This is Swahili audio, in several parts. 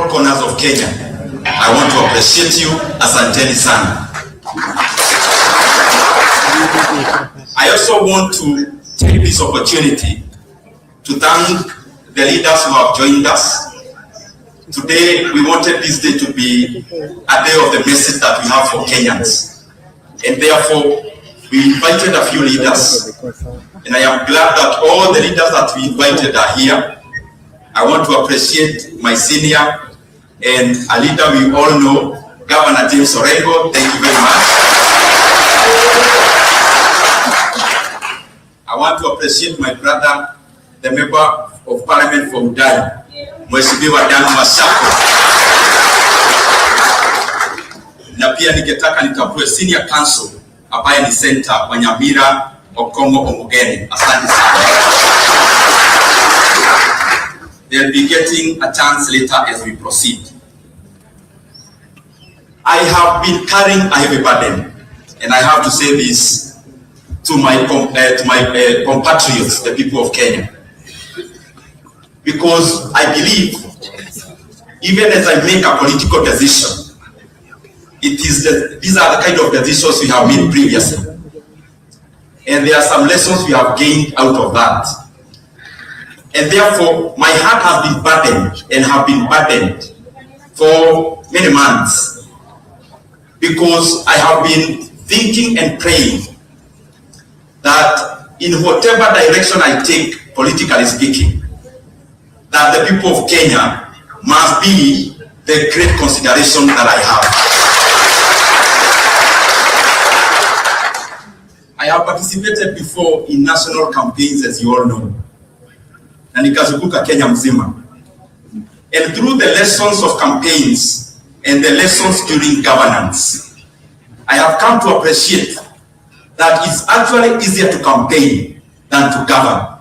corners of Kenya. I want to appreciate you, asanteni sana. I also want to take this opportunity to thank the leaders who have joined us. Today, we wanted this day to be a day of the message that we have for Kenyans. And therefore, we invited a few leaders. And I am glad that all the leaders that we invited are here. I want to appreciate my senior and a leader we all know, Governor James Orengo. Thank you very much. I want to appreciate my brother, the member of Parliament for Udai, Mheshimiwa Dan Masako. Na pia ningetaka nitambue senior counsel ambaye ni Senator wa Nyamira Okomo Omugeni. Asante sana. They'll be getting a chance later as we proceed. I have been carrying a heavy burden, and I have to say this to my compatriots, the people of Kenya, because I believe, even as I make a political decision, these are the kind of decisions we have made previously, and there are some lessons we have gained out of that. And therefore, my heart has been burdened and have been burdened for many months, because I have been thinking and praying that in whatever direction I take, politically speaking, that the people of Kenya must be the great consideration that I have. I have participated before in national campaigns, as you all know, na nikazunguka Kenya mzima. And through the lessons of campaigns and the lessons during governance, I have come to appreciate that it's actually easier to campaign than to govern.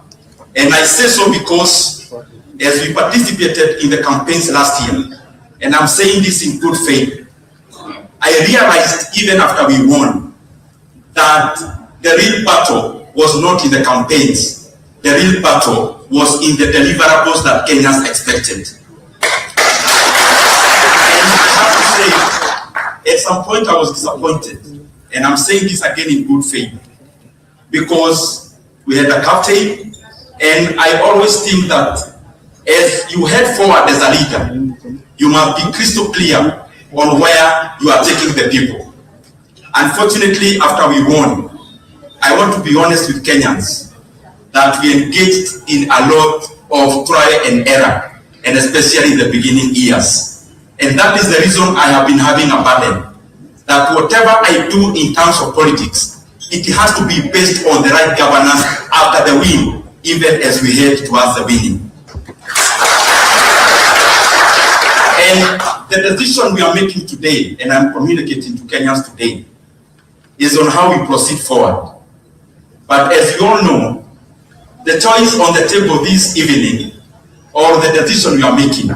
And I say so because as we participated in the campaigns last year, and I'm saying this in good faith, I realized even after we won that the real battle was not in the campaigns. The real battle was in the deliverables that Kenyans expected. And I have to say, at some point I was disappointed. And I'm saying this again in good faith, because we had a captain, and I always think that as you head forward as a leader, you must be crystal clear on where you are taking the people. Unfortunately, after we won, I want to be honest with Kenyans that we engaged in a lot of trial and error, and especially in the beginning years. And that is the reason I have been having a burden, that whatever I do in terms of politics, it has to be based on the right governance after the win, even as we head towards the winning. And the decision we are making today, and I'm communicating to Kenyans today, is on how we proceed forward. But as you all know, the choice on the table this evening, or the decision we are making,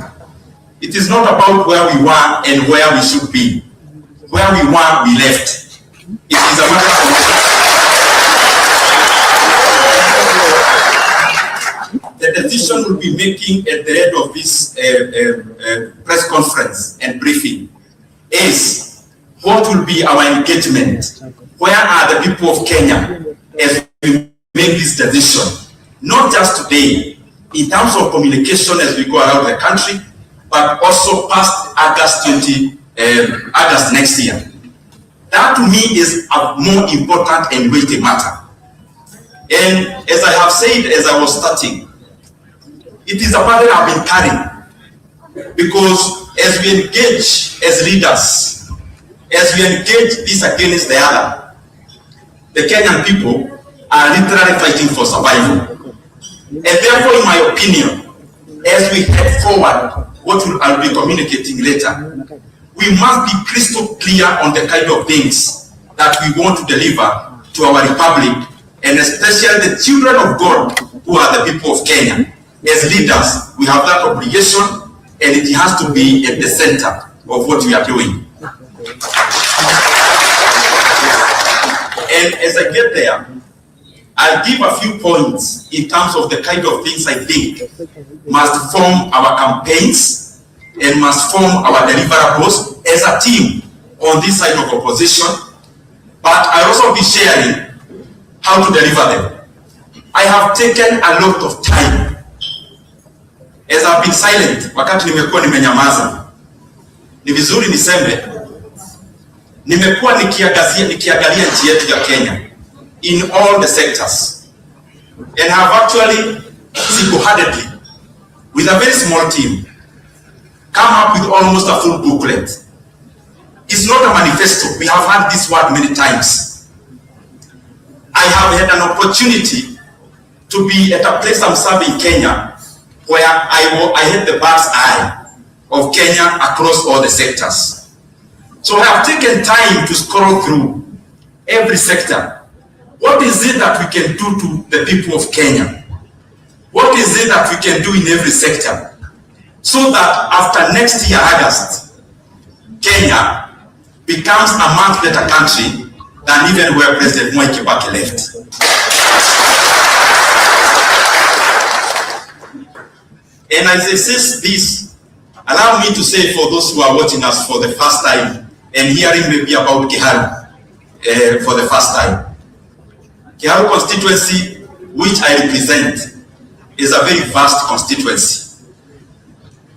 it is not about where we were and where we should be. Where we were, we left. It is a matter of the decision we'll be making at the end of this press conference and briefing is what will be our engagement. Where are the people of Kenya as we make this decision? Not just today, in terms of communication as we go around the country, but also past August next year. That to me is a more important and weighty matter. And as I have said as I was starting, it is a burden I've been carrying, because as we engage as leaders, as we engage this against the other, the Kenyan people are literally fighting for survival. And therefore, in my opinion, as we head forward, what I'll be communicating later, we must be crystal clear on the kind of things that we want to deliver to our republic, and especially the children of God who are the people of Kenya. As leaders, we have that obligation, and it has to be at the center of what we are doing. And as I get there, I'll give a few points in terms of the kind of things I think must form our campaigns and must form our deliverables as a team on this side of opposition, but I'll also be sharing how to deliver them. I have taken a lot of time as I've been silent wakati nimekuwa nimenyamaza. Ni vizuri niseme nimekuwa nikiangalia nchi yetu ya Kenya in all the sectors, and have actually single-handedly with a very small team come up with almost a full booklet. It's not a manifesto. We have had this word many times. I have had an opportunity to be at a place I'm serving Kenya, where I had the bird's eye of Kenya across all the sectors. So I have taken time to scroll through every sector. What is it that we can do to the people of Kenya? What is it that we can do in every sector? So that after next year, August, Kenya becomes a much better country than even where President Mwai Kibaki left. And as I say this, allow me to say for those who are watching us for the first time and hearing maybe about Kiharu for the first time. Kiharu constituency, which I represent, is a very vast constituency.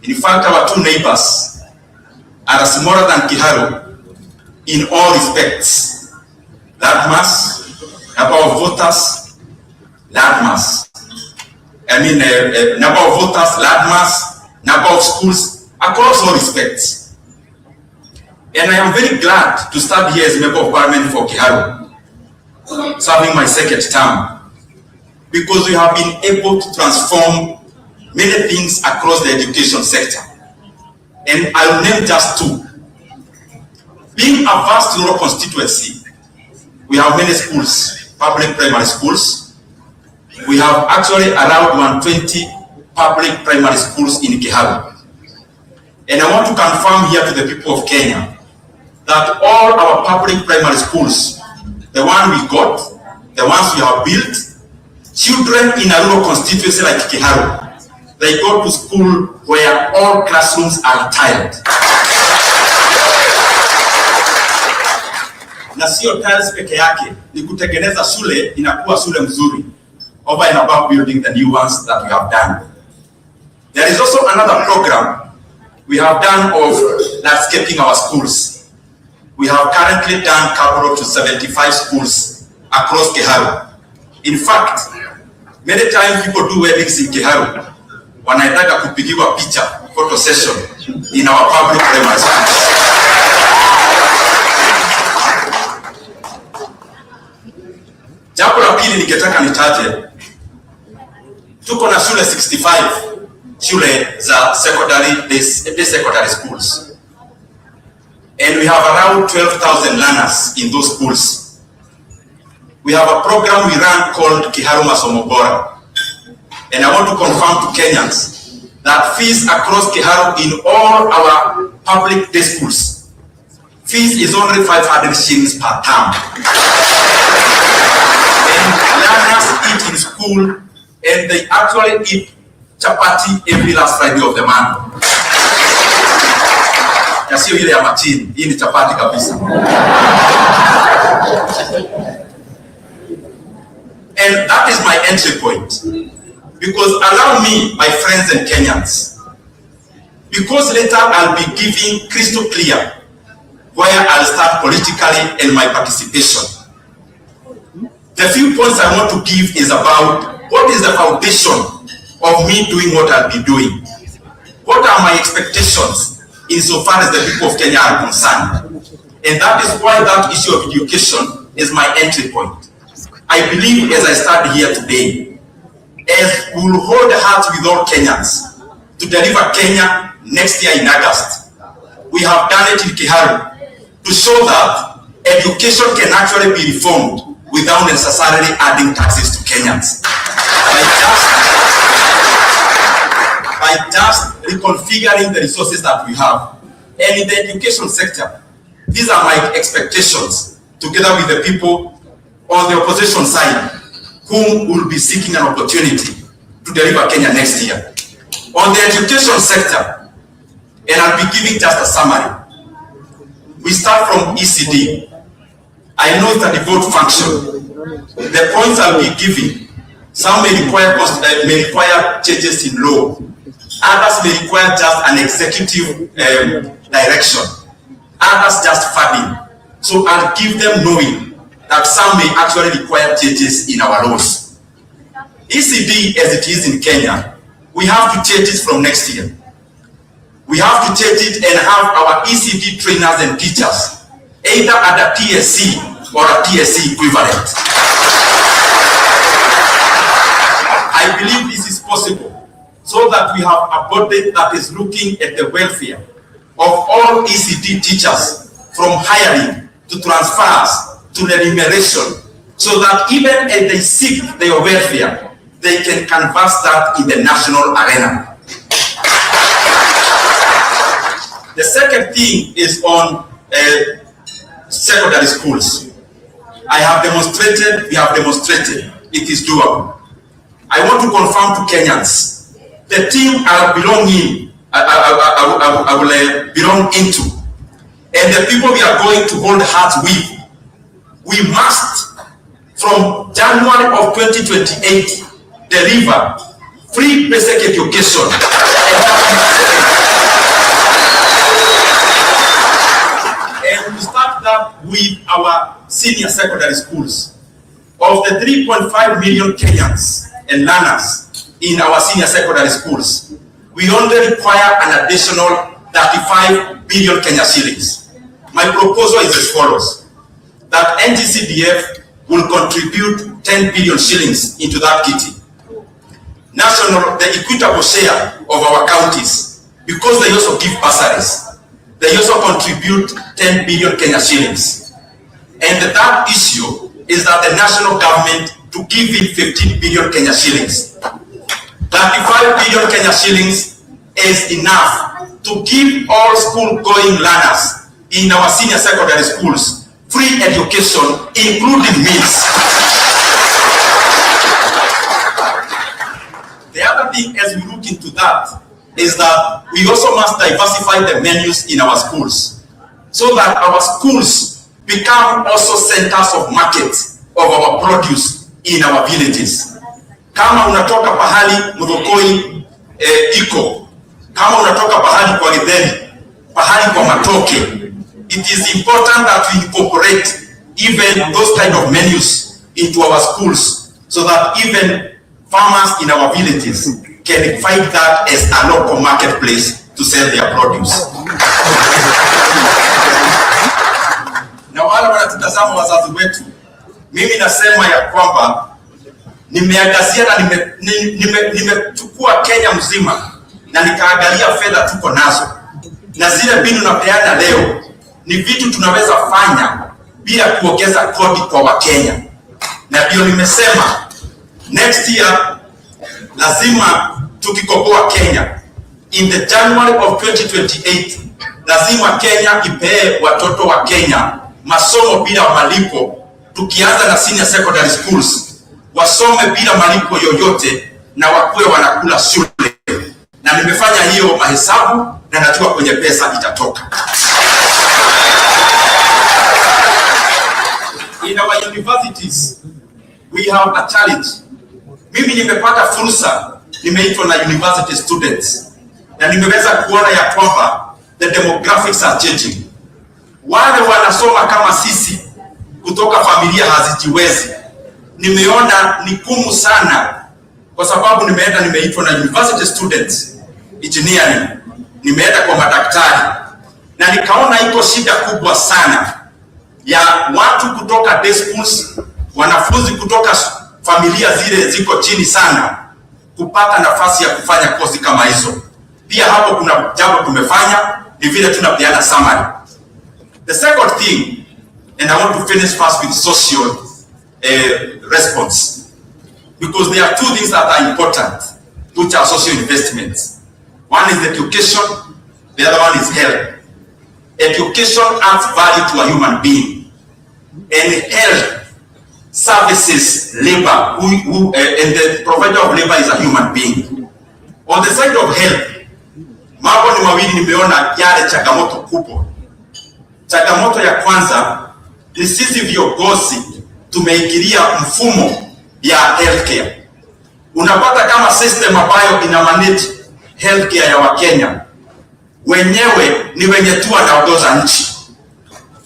In fact, our two neighbors are smaller than Kiharu in all respects. Landmass, number of voters, landmass. Number of voters, landmass, number of schools, across all respects. And I am very glad to stand here as a member of parliament for Kiharu, serving my second term, because we have been able to transform many things across the education sector. And I will name just two. Being a vast rural constituency, we have many schools, public primary schools. We have actually around 120 public primary schools in Kiharu. And I want to confirm here to the people of Kenya that all our public primary schools, the one we got, the ones we have built, children in a rural constituency like Kiharu, they go to school where all classrooms are tiled. Na sio tiles peke yake, ni kutengeneza shule inakuwa shule mzuri, over and above building the new ones that we have done. There is also another program we have done of landscaping our schools. We have currently done couple to 75 schools across Kiharu. In fact, many times people do weddings in Kiharu, wanaitaka kupigiwa picha, photo session in our public primary schools. Jambo la pili ningetaka nitaje, tuko na shule 65 shule za secondary, day secondary schools. And we have around 12,000 learners in those schools. We have a program we run called Kiharu Masomo Bora. And I want to confirm to Kenyans that fees across Kiharu in all our public day schools, fees is only 500 shillings per term. And learners eat in school, and they actually eat chapati every last Friday of the month. Ya sio ile ya machini, hii ni chapati kabisa. And that is my entry point. Because allow me, my friends and Kenyans, because later I'll be giving crystal clear where I'll start politically and my participation. The few points I want to give is about what is the foundation of me doing what I'll be doing. What are my expectations insofar as the people of Kenya are concerned? And that is why that issue of education is my entry point. I believe as I stand here today, as we will hold hands with all Kenyans to deliver Kenya next year in August, we have done it in Kiharu to show that education can actually be reformed without necessarily adding taxes to Kenyans. By just reconfiguring the resources that we have. And in the education sector, these are my expectations, together with the people on the opposition side, whom will be seeking an opportunity to deliver Kenya next year. On the education sector, and I'll be giving just a summary. We start from ECD. I know it's a devote function. The points I'll be giving, some may require changes in law. Others may require just an executive direction. Others just funding. So I'll give them knowing that some may actually require changes in our laws. ECD, as it is in Kenya, we have to change it from next year. We have to change it and have our ECD trainers and teachers either at a TSC or a TSC equivalent. I believe this is possible so that we have a body that is looking at the welfare of all ECD teachers, from hiring to transfers to remuneration, so that even as they seek their welfare, they can canvass that in the national arena. The second thing is on secondary schools. We have demonstrated it is doable. I want to confirm to Kenyans, the team I will belong into, and the people we are going to hold hands with, we must, from January of 2028, deliver free basic education. And we start that with our senior secondary schools. Of the 3.5 million Kenyans and learners in our senior secondary schools, we only require an additional 35 billion Kenya shillings. My proposal is as follows: that NGCDF will contribute 10 billion shillings into that kitty. The equitable share of our counties, because they also give bursaries, they also contribute 10 billion Kenya shillings. And the third issue is that the national government to give in 15 billion Kenya shillings. 35 billion Kenya shillings is enough to give all school-going learners in our senior secondary schools free education, including meals. The other thing, as we look into that, is that we also must diversify the menus in our schools, so that our schools become also centers of market of our produce in our villages. Kama unatoka pahali Mudhokoi iko, kama unatoka pahali kwa Githeri, pahali kwa Matoke, it is important that we incorporate even those kind of menus into our schools, so that even farmers in our villages can find that as a local marketplace to sell their produce. Na wale wanatutazama wazazi wetu, mimi nasema ya kwamba nimeangazia na nimechukua Kenya mzima na nikaangalia fedha tuko nazo, na zile mbinu napeana leo ni vitu tunaweza fanya bila kuongeza kodi kwa Wakenya. Na ndio nimesema next year lazima tukikoboa Kenya, in the January of 2028, lazima Kenya ipee watoto wa Kenya masomo bila malipo, tukianza na senior secondary schools, wasome bila malipo yoyote na wakuwe wanakula shule. Na nimefanya hiyo mahesabu na najua kwenye pesa itatoka. In our universities, we have a challenge. Mimi nimepata fursa, nimeitwa na university students, na nimeweza kuona ya kwamba the demographics are changing. Wale wanasoma kama sisi kutoka familia hazijiwezi, nimeona ni gumu sana, kwa sababu nimeitwa na university students engineering, nimeenda kwa madaktari, na nikaona iko shida kubwa sana ya watu kutoka day schools, wanafunzi kutoka familia zile ziko chini sana kupata nafasi ya kufanya kozi kama hizo. Pia hapo kuna jambo tumefanya, ni vile tunapeana summary. The second thing, and I want to finish first with social response, because there are two things that are important, which are social investments. One is education, the other one is health. Education adds value to a human being, and health services labor, and the provider of labor is a human being. On the side of health, mambo ni mawili nimeona yale changamoto kubwa. Changamoto ya kwanza ni sisi viongozi tumeingilia mfumo ya healthcare. Unapata kama system ambayo ina manage healthcare ya Wakenya wenyewe ni wenye tu wanaongoza nchi.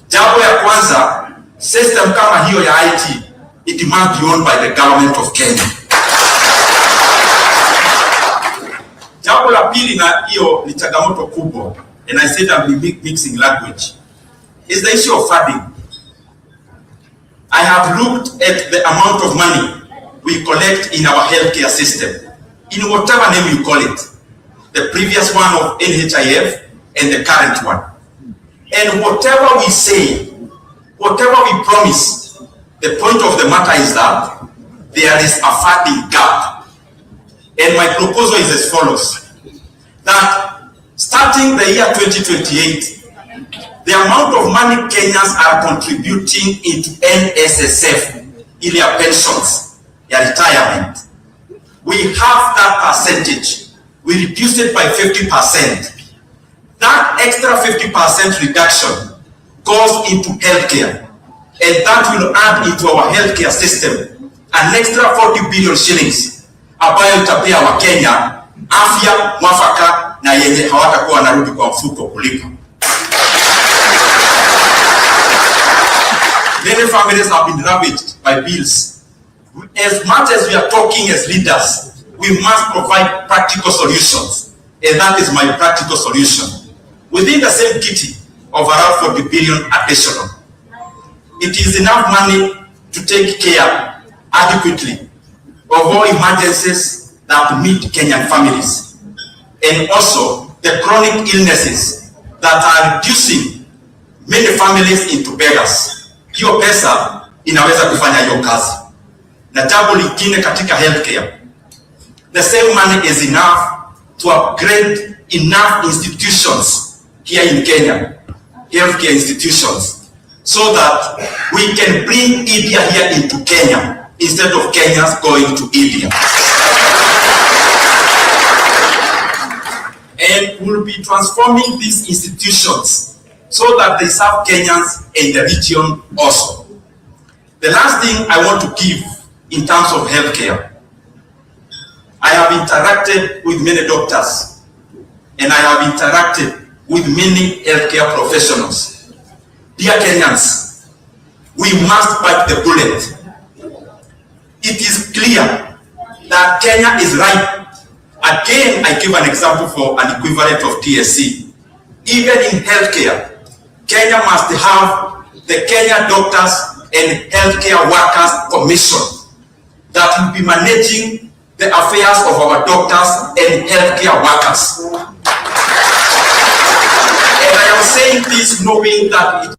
Jambo ya kwanza, system kama hiyo ya IT, it must be owned by the government of Kenya. Jambo la pili, na hiyo ni changamoto kubwa, and I said I'm mixing language, is the issue of funding. I have looked at the amount of money we collect in our healthcare system, in whatever name you call it, the previous one of NHIF and the current one. And whatever we say, whatever we promise, the point of the matter is that there is a funding gap. And my proposal is as follows, that starting the year 2028, the amount of money Kenyans are contributing into NSSF, in their pensions, their retirement, we have that percentage. We reduce it by 50%. That extra 50% reduction goes into healthcare, and that will add into our healthcare system an extra 40 billion shillings ambayo itapea wa Kenya afya mwafaka na yenye hawatakuwa wanarudi kwa mfuko kulipa. Many families have been ravaged by bills. As much as we are talking as leaders, we must provide practical solutions, and that is my practical solution. Within the same kitty of around 40 billion additional, it is enough money to take care adequately of all emergencies that meet Kenyan families, and also the chronic illnesses that are reducing many families into beggars. Hiyo pesa inaweza kufanya hiyo kazi. Na jambo lingine katika healthcare, the same money is enough to upgrade enough institutions here in Kenya, healthcare institutions, so that we can bring India here into Kenya instead of Kenyans going to India. And we'll be transforming these institutions so that they serve Kenyans in the region also. The last thing I want to give in terms of healthcare, I have interacted with many doctors, and I have interacted with many healthcare professionals. Dear Kenyans, we must bite the bullet. It is clear that Kenya is ripe. Again, I give an example for an equivalent of TSC. Even in healthcare, Kenya must have the Kenya Doctors and Healthcare Workers Commission that will be managing the affairs of our doctors and healthcare workers. And I am saying this knowing that it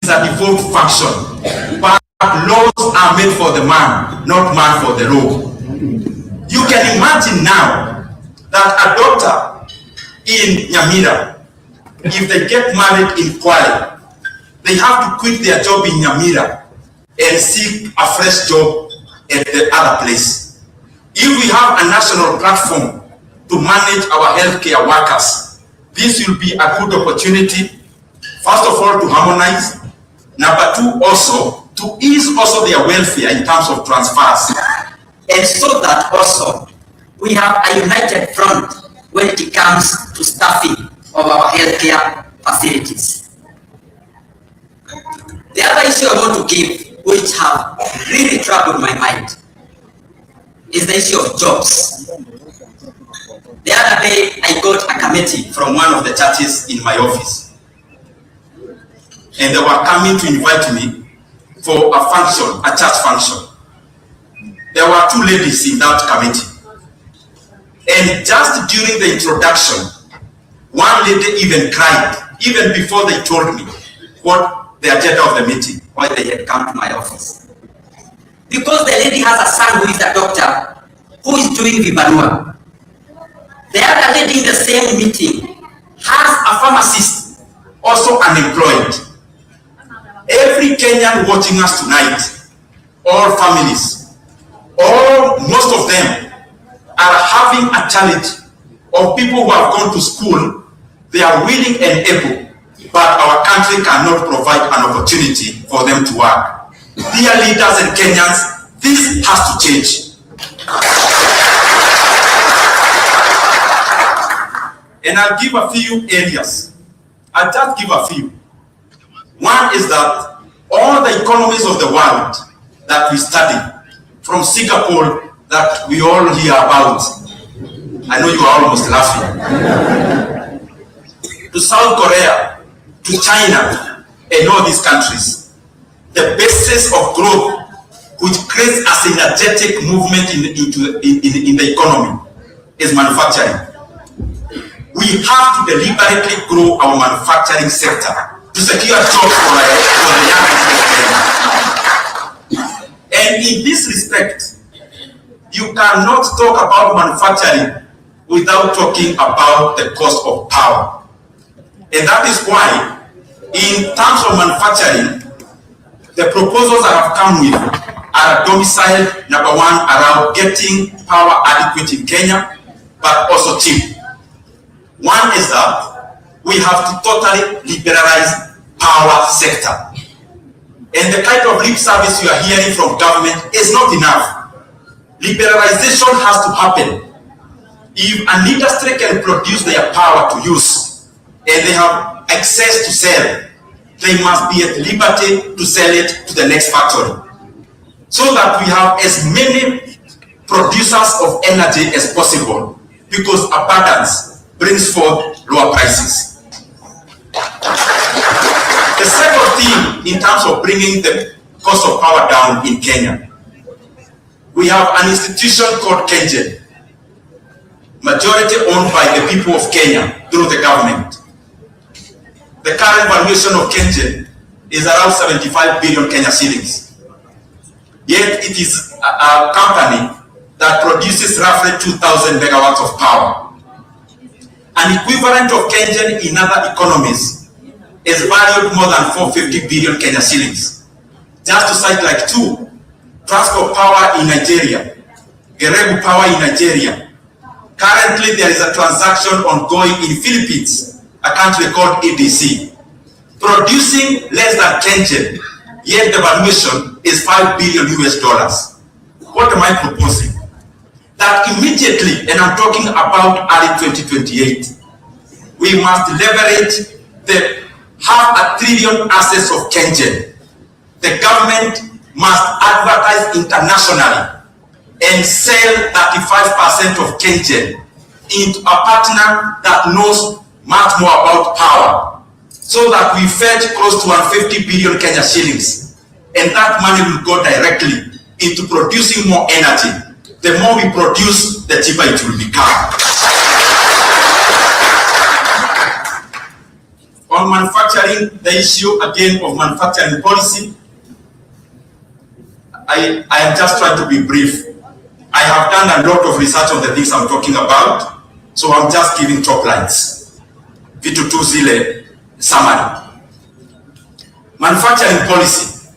is a devolved function, but laws are made for the man, not man for the law. You can imagine now that a doctor in Nyamira, if they get married in Kwale, they have to quit their job in Nyamira and seek a fresh job at the other place. If we have a national platform to manage our healthcare workers, this will be a good opportunity, first of all, to harmonize, number two, also to ease also their welfare in terms of transfers. And so that also we have a united front when it comes to staffing of our healthcare facilities. The other issue I want to give, which have really troubled my mind, is the issue of jobs. The other day, I got a committee from one of the churches in my office, and they were coming to invite me for a function, a church function. There were two ladies in that committee. And just during the introduction, one lady even cried, even before they told me what the agenda of the meeting, why they had come to my office. Because the lady has a son who is a doctor, who is doing Vibarua. The other lady in the same meeting has a pharmacist, also unemployed. Every Kenyan watching us tonight, all families, all most of them are having a challenge of people who have gone to school, they are willing and able, but our country cannot provide an opportunity for them to work. Dear leaders and Kenyans, this has to change. And I'll give a few areas. I'll just give a few. One is that all the economies of the world that we study, from Singapore that we all hear about, I know you are almost laughing, to South Korea, to China, and all these countries, the basis of growth which creates a synergetic movement in the economy is manufacturing. We have to deliberately grow our manufacturing sector to secure jobs for the young people. And in this respect, you cannot talk about manufacturing without talking about the cost of power. And that is why, in terms of manufacturing, the proposals I have come with are domiciled, number one, around getting power adequate in Kenya, but also cheap. One is that we have to totally liberalize power sector. And the kind of lip service you are hearing from government is not enough. Liberalization has to happen. If an industry can produce their power to use and they have access to sell, they must be at liberty to sell it to the next factory, so that we have as many producers of energy as possible, because abundance brings forth lower prices. The second thing, in terms of bringing the cost of power down in Kenya, we have an institution called KenGen, majority owned by the people of Kenya through the government. The current valuation of KenGen is around 75 billion Kenya shillings. Yet it is a company that produces roughly 2,000 megawatts of power. An equivalent of KenGen in other economies is valued more than 450 billion Kenya shillings. Just to cite like two, Transco Power in Nigeria, Geregu Power in Nigeria. Currently there is a transaction ongoing in Philippines, a country called EDC, producing less than KenGen, yet the valuation is $5 billion US. What am I proposing? That immediately, and I'm talking about early 2028, we must leverage the $500 billion assets of KenGen. The government must advertise internationally and sell 35% of KenGen into a partner that knows much more about power, so that we fetch close to 150 billion Kenya shillings, and that money will go directly into producing more energy. The more we produce, the cheaper it will become. On manufacturing, the issue again of manufacturing policy, I am just trying to be brief. I have done a lot of research on the things I'm talking about, so I'm just giving top lines. Vitu tu zile summary. Manufacturing policy.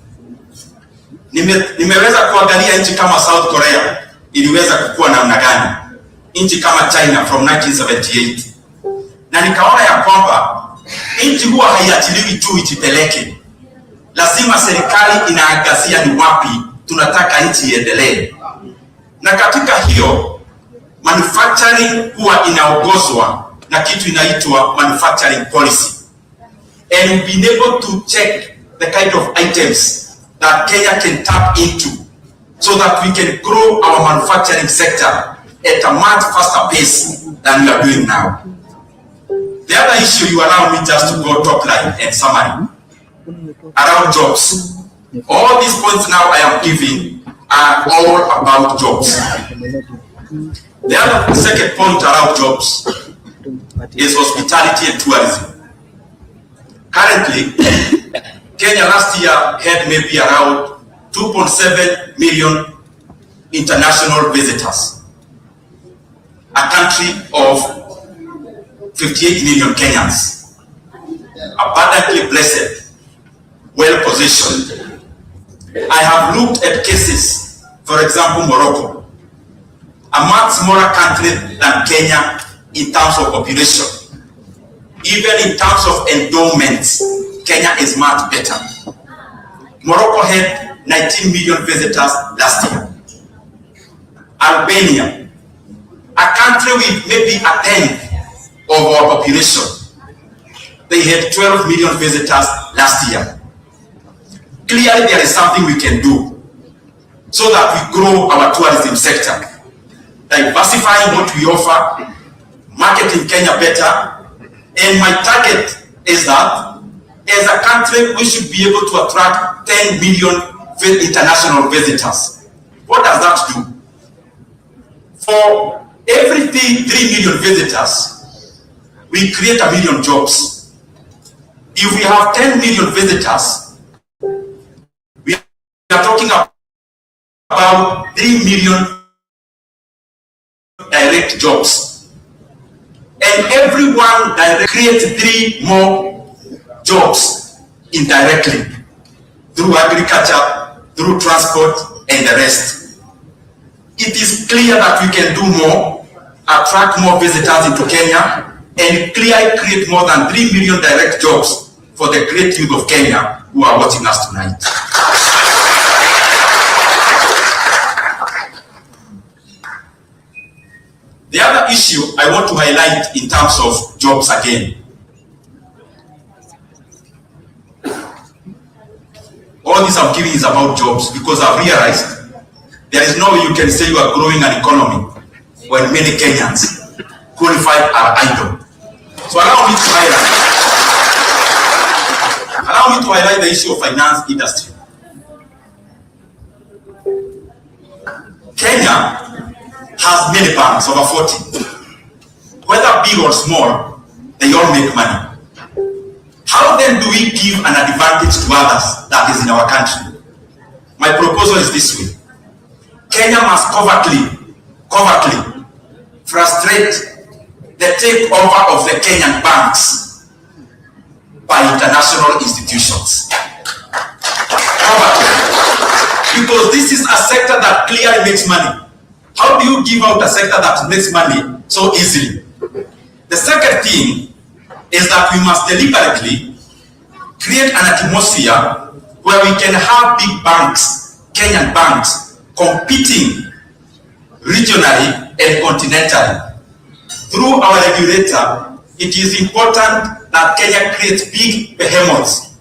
Nimeweza kuangalia nchi kama South Korea iliweza kukua namna gani, nchi kama China from 1978, na nikaona ya kwamba nchi huwa haiachiliwi tu ijipeleke, lazima serikali inaangazia ni wapi tunataka nchi iendelee, na katika hiyo manufacturing huwa inaongozwa na kitu inaitwa manufacturing policy, and we've been able to check the kind of items that Kenya can tap into so that we can grow our manufacturing sector at a much faster pace than we are doing now. The other issue, you allow me just to go top line and summary around jobs. All these points now I am giving are all about jobs. The other second point around jobs is hospitality and tourism. Currently, Kenya last year had maybe around 2.7 million international visitors. A country of 58 million Kenyans. Abundantly blessed, well positioned. I have looked at cases, for example, Morocco. a much smaller country than Kenya in terms of population. Even in terms of endowments, Kenya is much better. Morocco had 19 million visitors last year. Albania, a country with maybe a tenth of our population, they had 12 million visitors last year. Clearly, there is something we can do so that we grow our tourism sector, diversifying what we offer, marketing Kenya better, and my target is that as a country, we should be able to attract 10 million international visitors. What does that do? For every 3 million visitors, we create 1 million jobs. If we have 10 million visitors, we are talking about 3 million direct jobs. And everyone direct creates 3 more jobs indirectly through agriculture, through transport, and the rest. It is clear that we can do more, attract more visitors into Kenya, and clearly create more than 3 million direct jobs for the great youth of Kenya who are watching us tonight. The other issue I want to highlight in terms of jobs again. All this I'm giving is about jobs because I've realized there is no way you can say you are growing an economy when many Kenyans qualified are idle. So allow me to highlight the issue of finance industry. Kenya has many banks, over 40. Whether big or small, they all make money. How then do we give an advantage to others that is in our country? My proposal is this way. Kenya must covertly frustrate the takeover of the Kenyan banks by international institutions. Covertly. Because this is a sector that clearly makes money. How do you give out a sector that makes money so easily? The second thing is that we must deliberately create an atmosphere where we can have big banks, Kenyan banks, competing regionally and continentally. Through our regulator, it is important that Kenya creates big behemoths,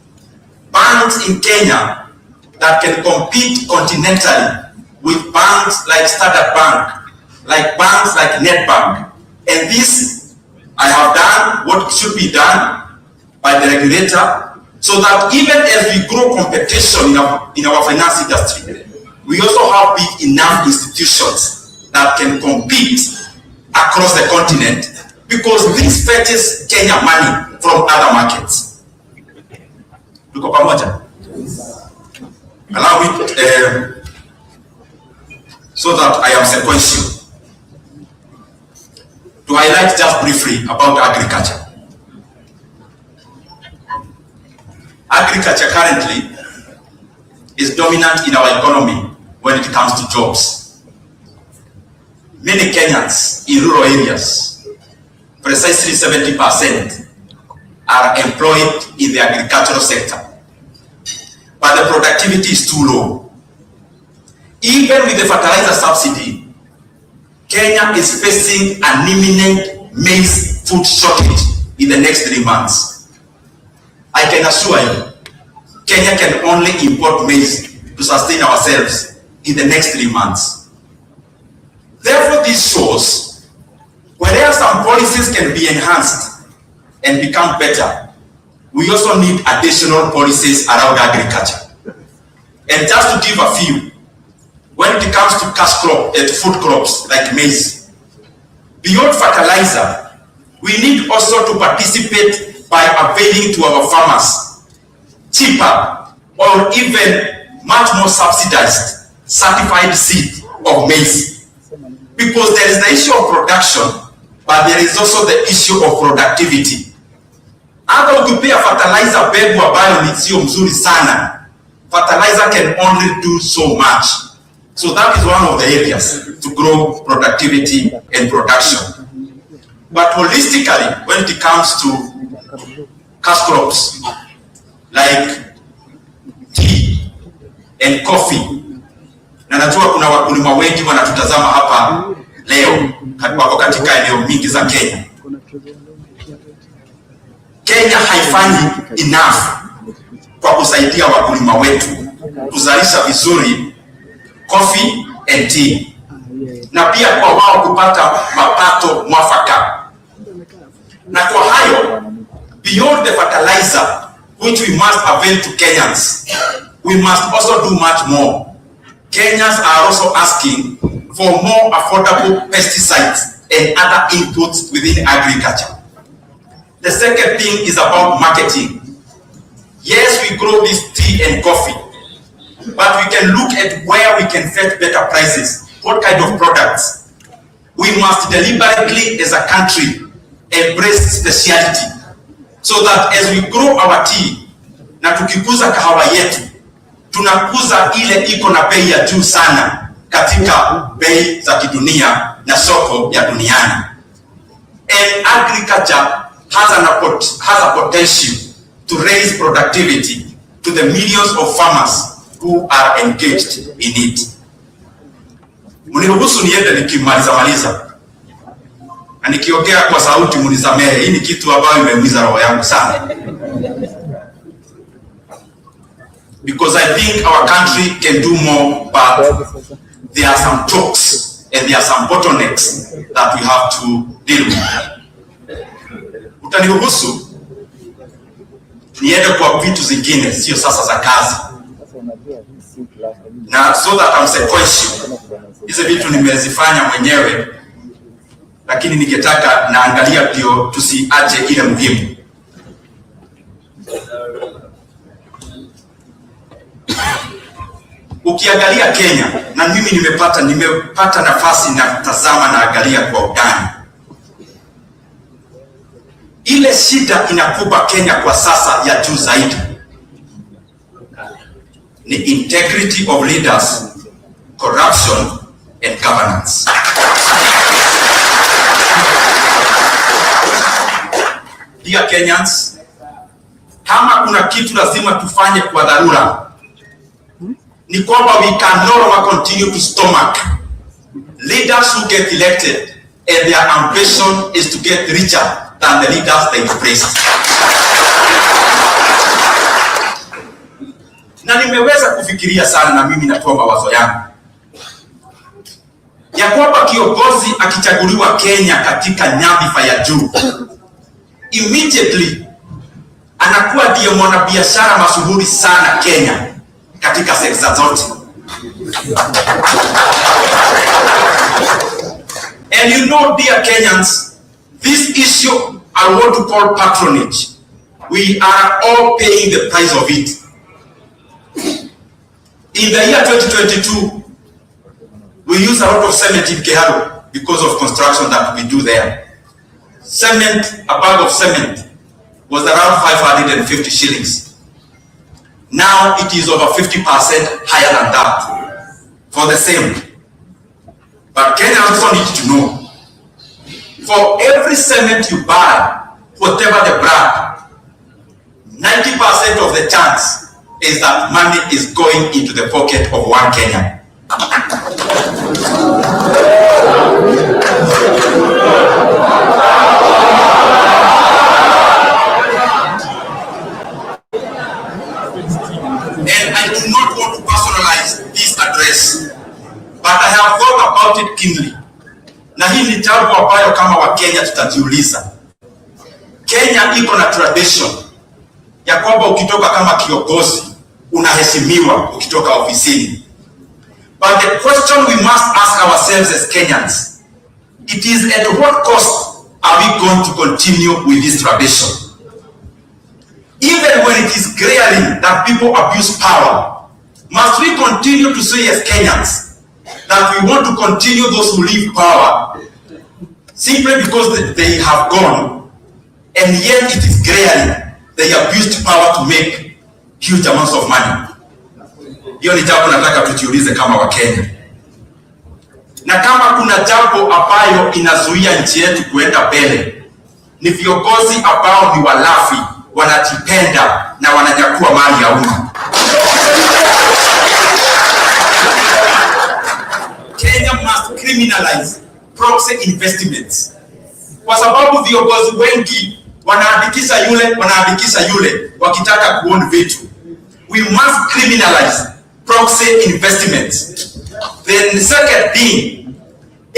banks in Kenya that can compete continentally with banks like Standard Bank, like banks like Netbank. And this, I have done what should be done by the regulator, so that even as we grow competition in our finance industry, we also have big enough institutions that can compete across the continent, because this fetches Kenya money from other markets. Tuko pamoja? Allow me so that I am sequential, to highlight just briefly about agriculture. Agriculture currently is dominant in our economy when it comes to jobs. Many Kenyans in rural areas, precisely 70%, are employed in the agricultural sector, but the productivity is too low. Even with the fertilizer subsidy, Kenya is facing an imminent maize food shortage in the next 3 months. I can assure you, Kenya can only import maize to sustain ourselves in the next 3 months. Therefore, this shows whereas some policies can be enhanced and become better, we also need additional policies around agriculture. And just to give a few, when it comes to cash crop and food crops like maize, beyond fertilizer, we need also to participate by availing to our farmers cheaper or even much more subsidized certified seed of maize. Because there is the issue of production, but there is also the issue of productivity. Hata ukipea fertilizer mbegu ambayo ni sio mzuri sana, fertilizer can only do so much. So that is one of the areas to grow productivity and production. But holistically, when it comes to cash crops like tea and coffee, na najua kuna wakulima wengi wanatutazama hapa leo wako katika eneo mingi za Kenya. Kenya haifanyi enough kwa kusaidia wakulima wetu kuzalisha vizuri coffee and tea, na pia kwa wao kupata mapato mwafaka. Na kwa hayo, beyond the fertilizer which we must avail to Kenyans, we must also do much more. Kenyans are also asking for more affordable pesticides and other inputs within agriculture. The second thing is about marketing. Yes, we grow this tea and coffee, but we can look at where we can set better prices. What kind of products? We must deliberately, as a country, embrace speciality, so that as we grow our tea, na tukikuza kahawa yetu, tunakuza ile iko na bei ya juu sana katika bei za kidunia na soko ya duniani. And agriculture has a potential to raise productivity to the millions of farmers who are engaged in it. Muniruhusu niende nikimaliza. Na nikiongea kwa sauti munisamehe, hii ni kitu ambayo imeumiza roho yangu sana. Because I think our country can do more, but there are some chokes and there are some bottlenecks that we have to deal with. Utaniruhusu niende kwa vitu zingine, sio sasa za kazi. Na so that I'm sequential. Hizi vitu nimezifanya mwenyewe, lakini ningetaka naangalia ndio tusiache ile muhimu. Ukiangalia Kenya, na mimi nimepata nafasi na kutazama na angalia kwa undani, ile shida inakuba Kenya kwa sasa ya juu zaidi ni integrity of leaders, corruption and governance. Dear Kenyans, kama kuna kitu lazima tufanye kwa dharura, ni kwamba we can no longer continue to stomach leaders who get elected and their ambition is to get richer than the leaders they praise. Na nimeweza kufikiria sana, na mimi natoa mawazo yangu ya kwamba kiongozi akichaguliwa Kenya katika nyadhifa ya juu, immediately anakuwa ndiye mwanabiashara mashuhuri sana Kenya katika sekta zote. And you know, dear Kenyans, this issue I want to call patronage. We are all paying the price of it. In the year 2022, we use a lot of cement in Keharo because of construction that we do there. Cement, a bag of cement was around 550 shillings. Now it is over 50% higher than that for the same. But Kenya also needs to know, for every cement you buy, whatever the brand, 90% of the chance is that money is going into the pocket of one Kenyan. And I do not want to personalize this address, but I have thought about it keenly. Na hii ni jambo ambayo kama wa Kenya tutajiuliza. Kenya iko na tradition ya kwamba ukitoka kama kiongozi unaheshimiwa ukitoka ofisini. But the question we must ask ourselves as Kenyans, it is at what cost are we going to continue with this tradition? Even when it is glaring that people abuse power, must we continue to say as Kenyans that we want to continue those who leave power simply because they have gone, and yet it is glaring they abused power to make huge amounts of money? Hiyo ni jambo nataka tujiulize kama wa Kenya. Na kama kuna jambo ambayo inazuia nchi yetu kuenda mbele, ni viongozi ambao ni walafi, wanajipenda na wananyakua mali ya umma. Kenya must criminalize proxy investments, kwa sababu viongozi wengi wanaandikisha yule wakitaka kuown vitu. We must criminalize proxy investments. Then the second thing,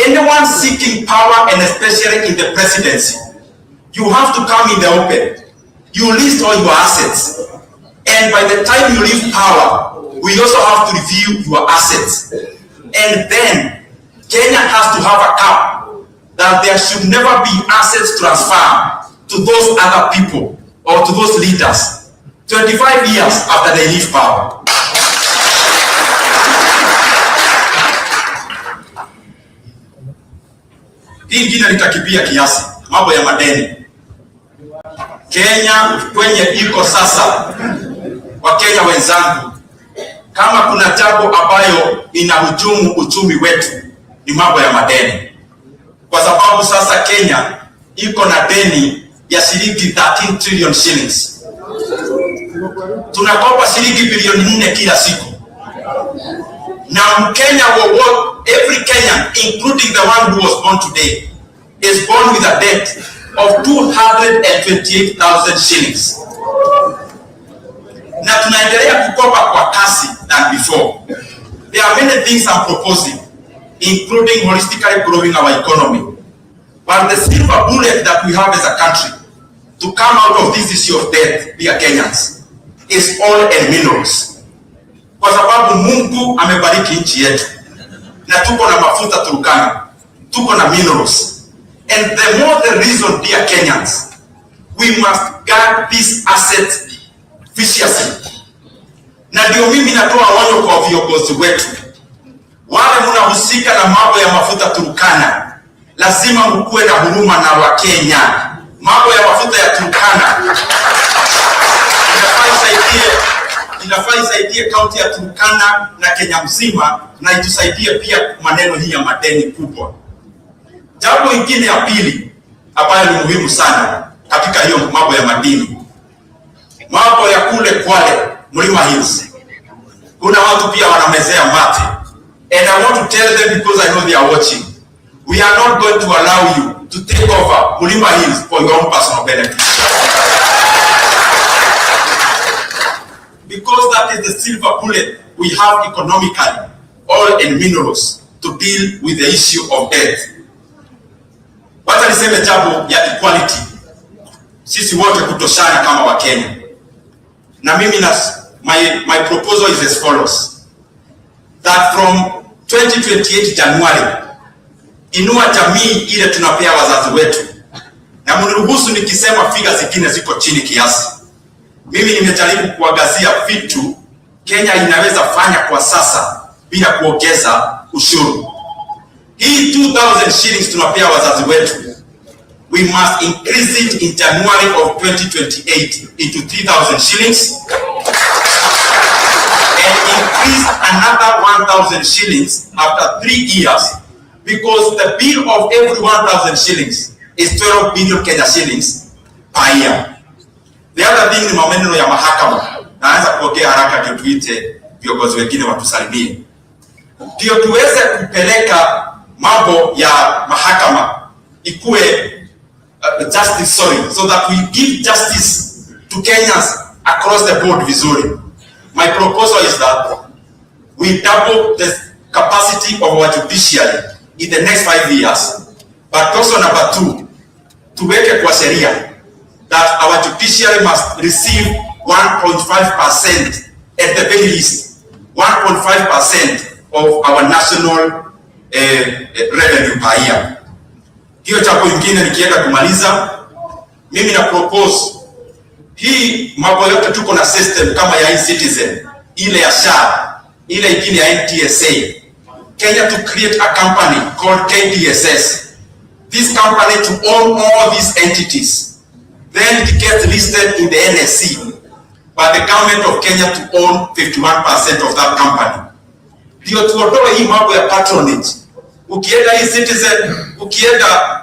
anyone seeking power, and especially in the presidency, you have to come in the open. You list all your assets, and by the time you leave power, we also have to review your assets. And then Kenya has to have a cap that there should never be assets transferred to those other people or to those leaders 25 years after they leave power. Hii ingine nitakipia kiasi, mambo ya madeni. Kenya kwenye iko sasa, wa Kenya wenzangu, kama kuna jambo ambayo inahujumu uchumi wetu ni mambo ya madeni. Kwa sababu sasa Kenya iko na deni ya shilingi 13 trillion shillings. Tunakopa shilingi bilioni 4 kila siku. Na Mkenya every Kenyan, including the one who was born today, is born with a debt of 228,000 shillings. Na tunaendelea kukopa kwa kasi than before. There are many things I'm proposing, including holistically growing our economy. But the silver bullet that we have as a country to come out of this issue of debt, dear Kenyans, is oil and minerals. Kwa sababu Mungu amebariki nchi yetu, na tuko na mafuta Turkana, tuko na minerals. And the more the reason, dear Kenyans, we must guard these assets viciously. Na ndio mimi natoa onyo kwa viongozi wetu, wale mnahusika na mambo ya mafuta Turkana, lazima mkuwe na huruma na Wakenya. Mambo ya mafuta ya Turkana inafaa isaidie kaunti ya Turkana na Kenya mzima, na itusaidie pia maneno hii ya madeni kubwa. Jambo ingine ya pili ambayo ni muhimu sana katika hiyo mambo ya madini, mambo ya kule Kwale, Mlima Hills, kuna watu pia wanamezea mate. And I want to tell them, because I know they are watching, we are not going to allow you to take over Mlima Hills for your own personal benefit. Because that is the silver bullet we have economically, oil and minerals, to deal with the issue of debt. Wacha niseme jambo ya equality. Sisi wote kutoshana kama wa Kenya. Na mimi my proposal is as follows. That from 2028 January, inua jamii ile tunapea wazazi wetu. Na mniruhusu nikisema figa zingine ziko chini kiasi. Mimi nimejaribu kuangazia vitu Kenya inaweza fanya kwa sasa bila kuongeza ushuru. Hii 2,000 shillings tunapea wazazi wetu, we must increase it in January of 2028 into 3,000 shillings and increase another 1,000 shillings after 3 years, because the bill of every 1,000 shillings is 12 billion Kenya shillings per year. The other thing ni maneno ya mahakama. Naanza kuongea haraka ndio tuite viongozi wengine watusalimie. Ndio tuweze kupeleka mambo ya mahakama ikuwe so that we give justice to Kenyans across the board vizuri. My proposal is that we double the capacity of our judiciary in the next 5 years, but also number 2, tuweke kwa sheria that our judiciary must receive 1.5% at the very least, 1.5% of our national revenue per year. Hiyo jambo lingine nikienda kumaliza, mimi na propose hii mambo yote tuko na system kama ya e-citizen, ile ya SHA, ile ingine ya NTSA. Kenya to create a company called KDSS. This company to own all these entities. Then it gets listed in the NSC, but the government of Kenya to own 51% of that company. Ndio tuondoe hii mambo ya patronage ukienda hii Citizen, ukienda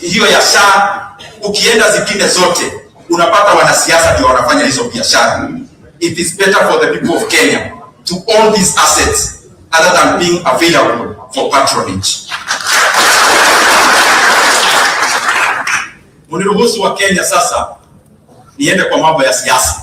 hiyo ya SHA, ukienda zingine zote, unapata wanasiasa ndio wanafanya hizo biashara. It is better for the people of Kenya to own these assets other than being available for patronage. Mniruhusu wa Kenya sasa niende kwa mambo ya siasa.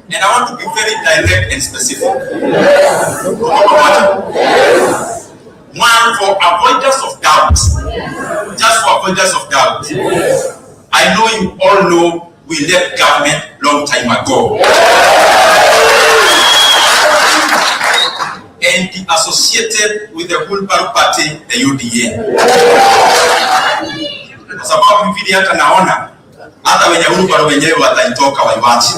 And I want to be very direct and specific. One, for avoidance of doubt, just for avoidance of doubt, I know you all know we left government long time ago. And be associated with the Wheelbarrow Party, the UDA. Kwa sababu vile hata naona hata wenye Wheelbarrow wenyewe wataitoka waiwache.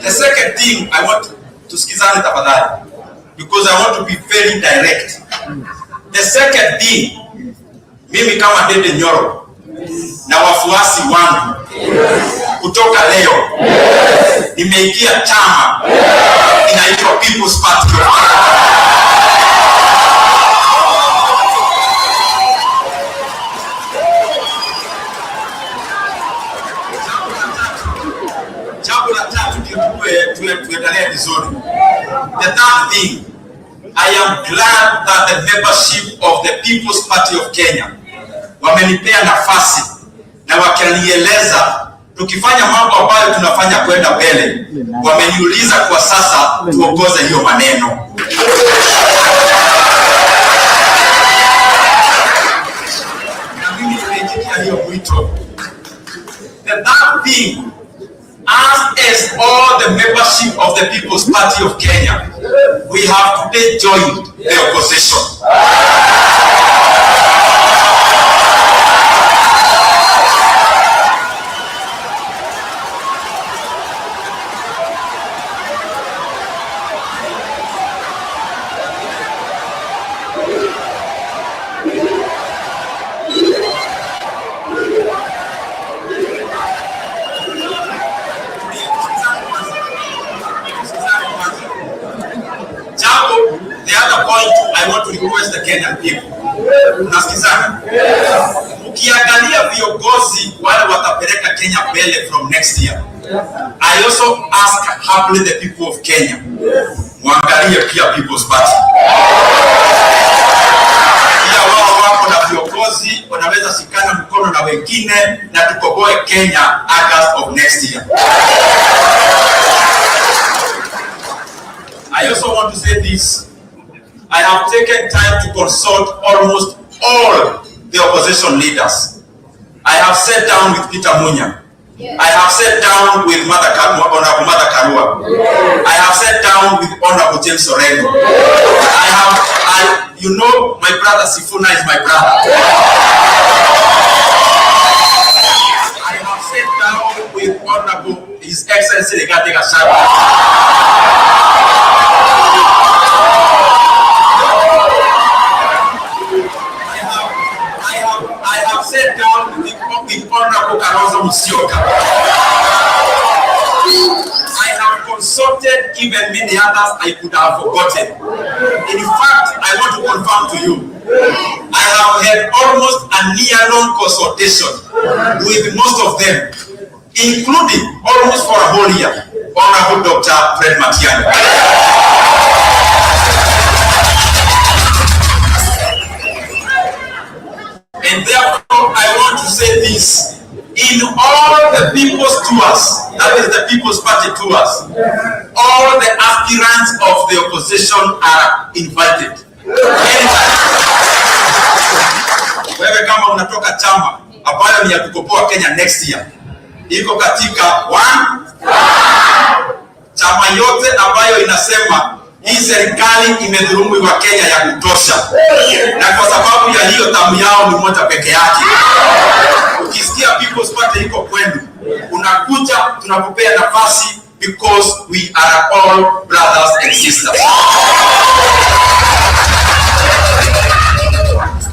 The second thing I want to skizane tafadhali, because I want to be very direct. The second thing, mimi kama Ndindi Nyoro na wafuasi wangu kutoka leo nimeingia chama inaitwa People's Party of Kenya. Jambo la tatu ndio tuendelee vizuri. The third thing, I am glad that the membership of the People's Party of Kenya wamenipea nafasi na wakanieleza tukifanya mambo ambayo tunafanya kwenda mbele. Wameniuliza kwa sasa tuongoze hiyo maneno. Na mimi nimeitikia hiyo mwito. The third thing, as all the membership of the People's Party of Kenya, we have today joined the opposition. The other point I want to request the Kenyan people. Unasikizana? Ukiangalia viongozi wale watapeleka Kenya mbele from next year. I also ask humbly the people of Kenya, muangalie pia People's Party. Pia wao wako na viongozi wanaweza shikana mkono na wengine na tukoboe Kenya August of next year. I also want to say this. I have taken time to consult almost all the opposition leaders. I have sat down with Peter Munya. Yes. I have sat down with Honorable Mother Karua. Yes. I have sat down with Honorable James Orengo. Yes. You know, my brother Sifuna is my brother. Yes. I have sat down with Honorable His Excellency Rigathi Gachagua. I have sat down with Honorable Kalonzo Musyoka. I have consulted even many others I could have forgotten. In fact, I want to confirm to you, I have had almost a near-long consultation with most of them, including almost for a whole year, Honorable Dr. Fred Matiang'i. And therefore, I want to say this. In all the people's tours, that is the People's Party tours, all the aspirants of the opposition are invited. Wewe kama unatoka chama ambayo ni ya kukopoa Kenya next year, iko katika chama yote ambayo inasema hii serikali imedhulumu wa Kenya ya kutosha, na kwa sababu ya hiyo tamu yao ni moja peke yake. Ukisikia People's Party iko kwenu, unakuja tunakupea nafasi because we are all brothers and sisters.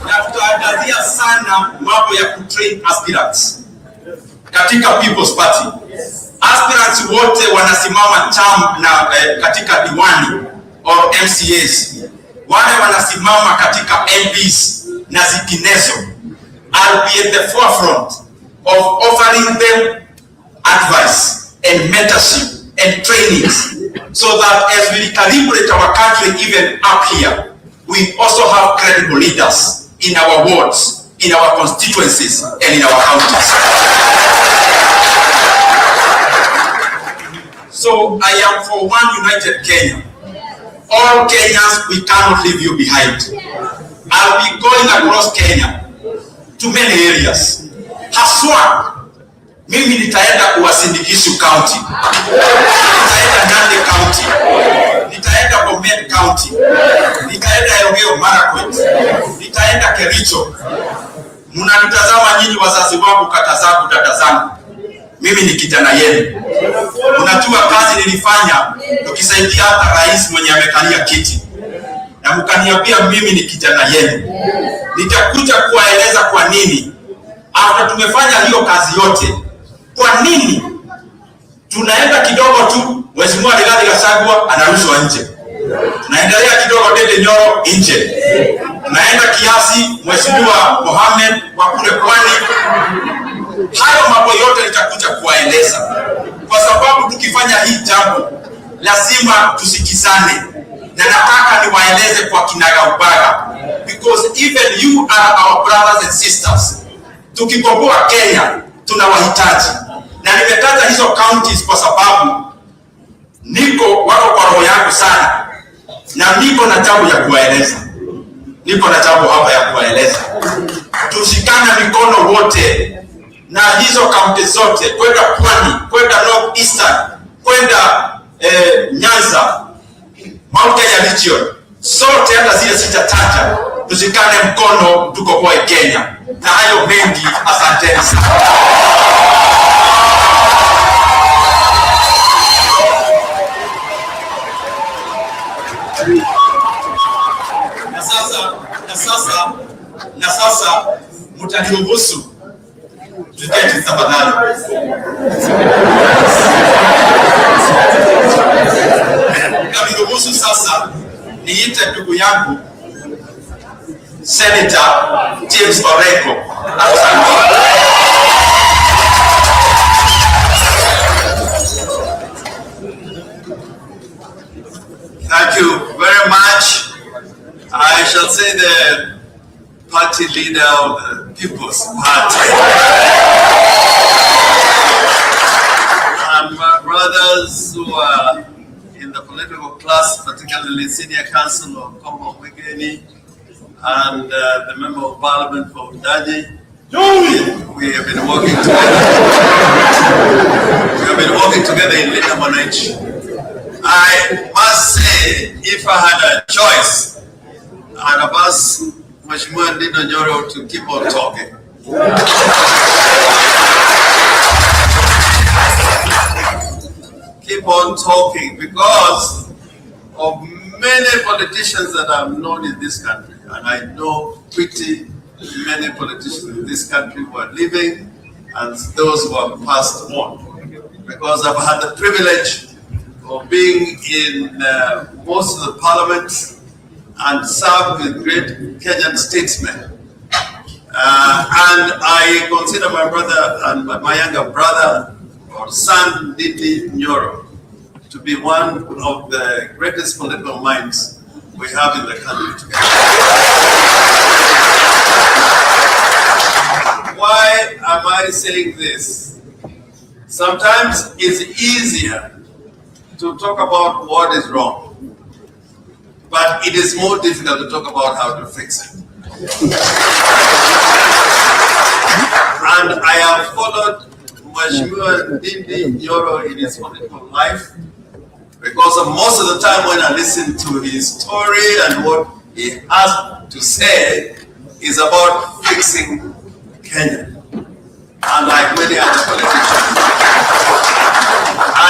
Na tutaangazia sana mambo ya kutrain aspirants katika People's Party. Aspirants wote wanasimama katika diwani or MCAs, wale wanasimama katika MPs na zinginezo. I'll be at the forefront of offering them advice and mentorship and trainings, so that as we recalibrate our country even up here, we also have credible leaders in our wards, in our constituencies, and in our counties. So I am for one united Kenya. All Kenyans, we cannot leave you behind. I'll be going across Kenya to many areas. Haswa, mimi nitaenda Uasin Gishu County, nitaenda Nandi County, nitaenda Bomet County, nitaenda Elgeyo Marakwet, nitaenda Kericho. Mnanitazama nyinyi wazazi wangu, kaka zangu, dada zangu. Mimi ni kijana yenu. Unajua kazi nilifanya tukisaidia hata rais mwenye amekalia kiti. Na mkaniambia mimi ni kijana yenu. Nitakuja kuwaeleza kwa nini after tumefanya hiyo kazi yote, kwa nini tunaenda kidogo tu Mheshimiwa Ndindi Nyoro anarushwa nje. Tunaendelea kidogo Ndindi Nyoro nje. Tunaenda kiasi Mheshimiwa Mohamed wa kule Pwani. Hayo mambo yote nitakuja kuwaeleza, kwa sababu tukifanya hii jambo lazima tusikizane, na nataka niwaeleze kwa kinagaubaga, because even you are our brothers and sisters. Tukikomboa Kenya tunawahitaji, na nimetaja hizo counties kwa sababu wako kwa roho yangu sana, na niko na jambo ya kuwaeleza. Niko na jambo hapa ya kuwaeleza. Tushikane mikono wote na hizo kaunti zote, kwenda Pwani, kwenda North Eastern, kwenda Nyanza, Mount Kenya region, sote hata zile sitataja, tushikane mkono tukomboe Kenya. Na hayo mengi, asanteni sana. Na sasa mtaniruhusu tutete tafadhali. Mtaniruhusu sasa niite ndugu yangu Senator James Orengo. Thank you very much. I shall say the party leader of the People's Party. And my brothers who are in the political class, particularly Senior Council of Kombo Wigeni and the Member of Parliament for Ndindi. We have been working together. We have been working together in Linda Mwananchi. I must say, if I had a choice, I'd have asked Mheshimiwa Ndindi Nyoro to keep on talking. Keep on talking, because of many politicians that I've known in this country, and I know pretty many politicians in this country who are living and those who have passed on, because I've had the privilege of being in most of the parliaments and served with great Kenyan statesmen. And I consider my brother and my younger brother or son, Ndindi Nyoro, to be one of the greatest political minds we have in the country together. Why am I saying this? Sometimes it's easier to talk about what is wrong, but it is more difficult to talk about how to fix it. And I have followed Mheshimiwa Ndindi Nyoro in his political life, because of most of the time when I listen to his story and what he has to say is about fixing Kenya, unlike many other politicians.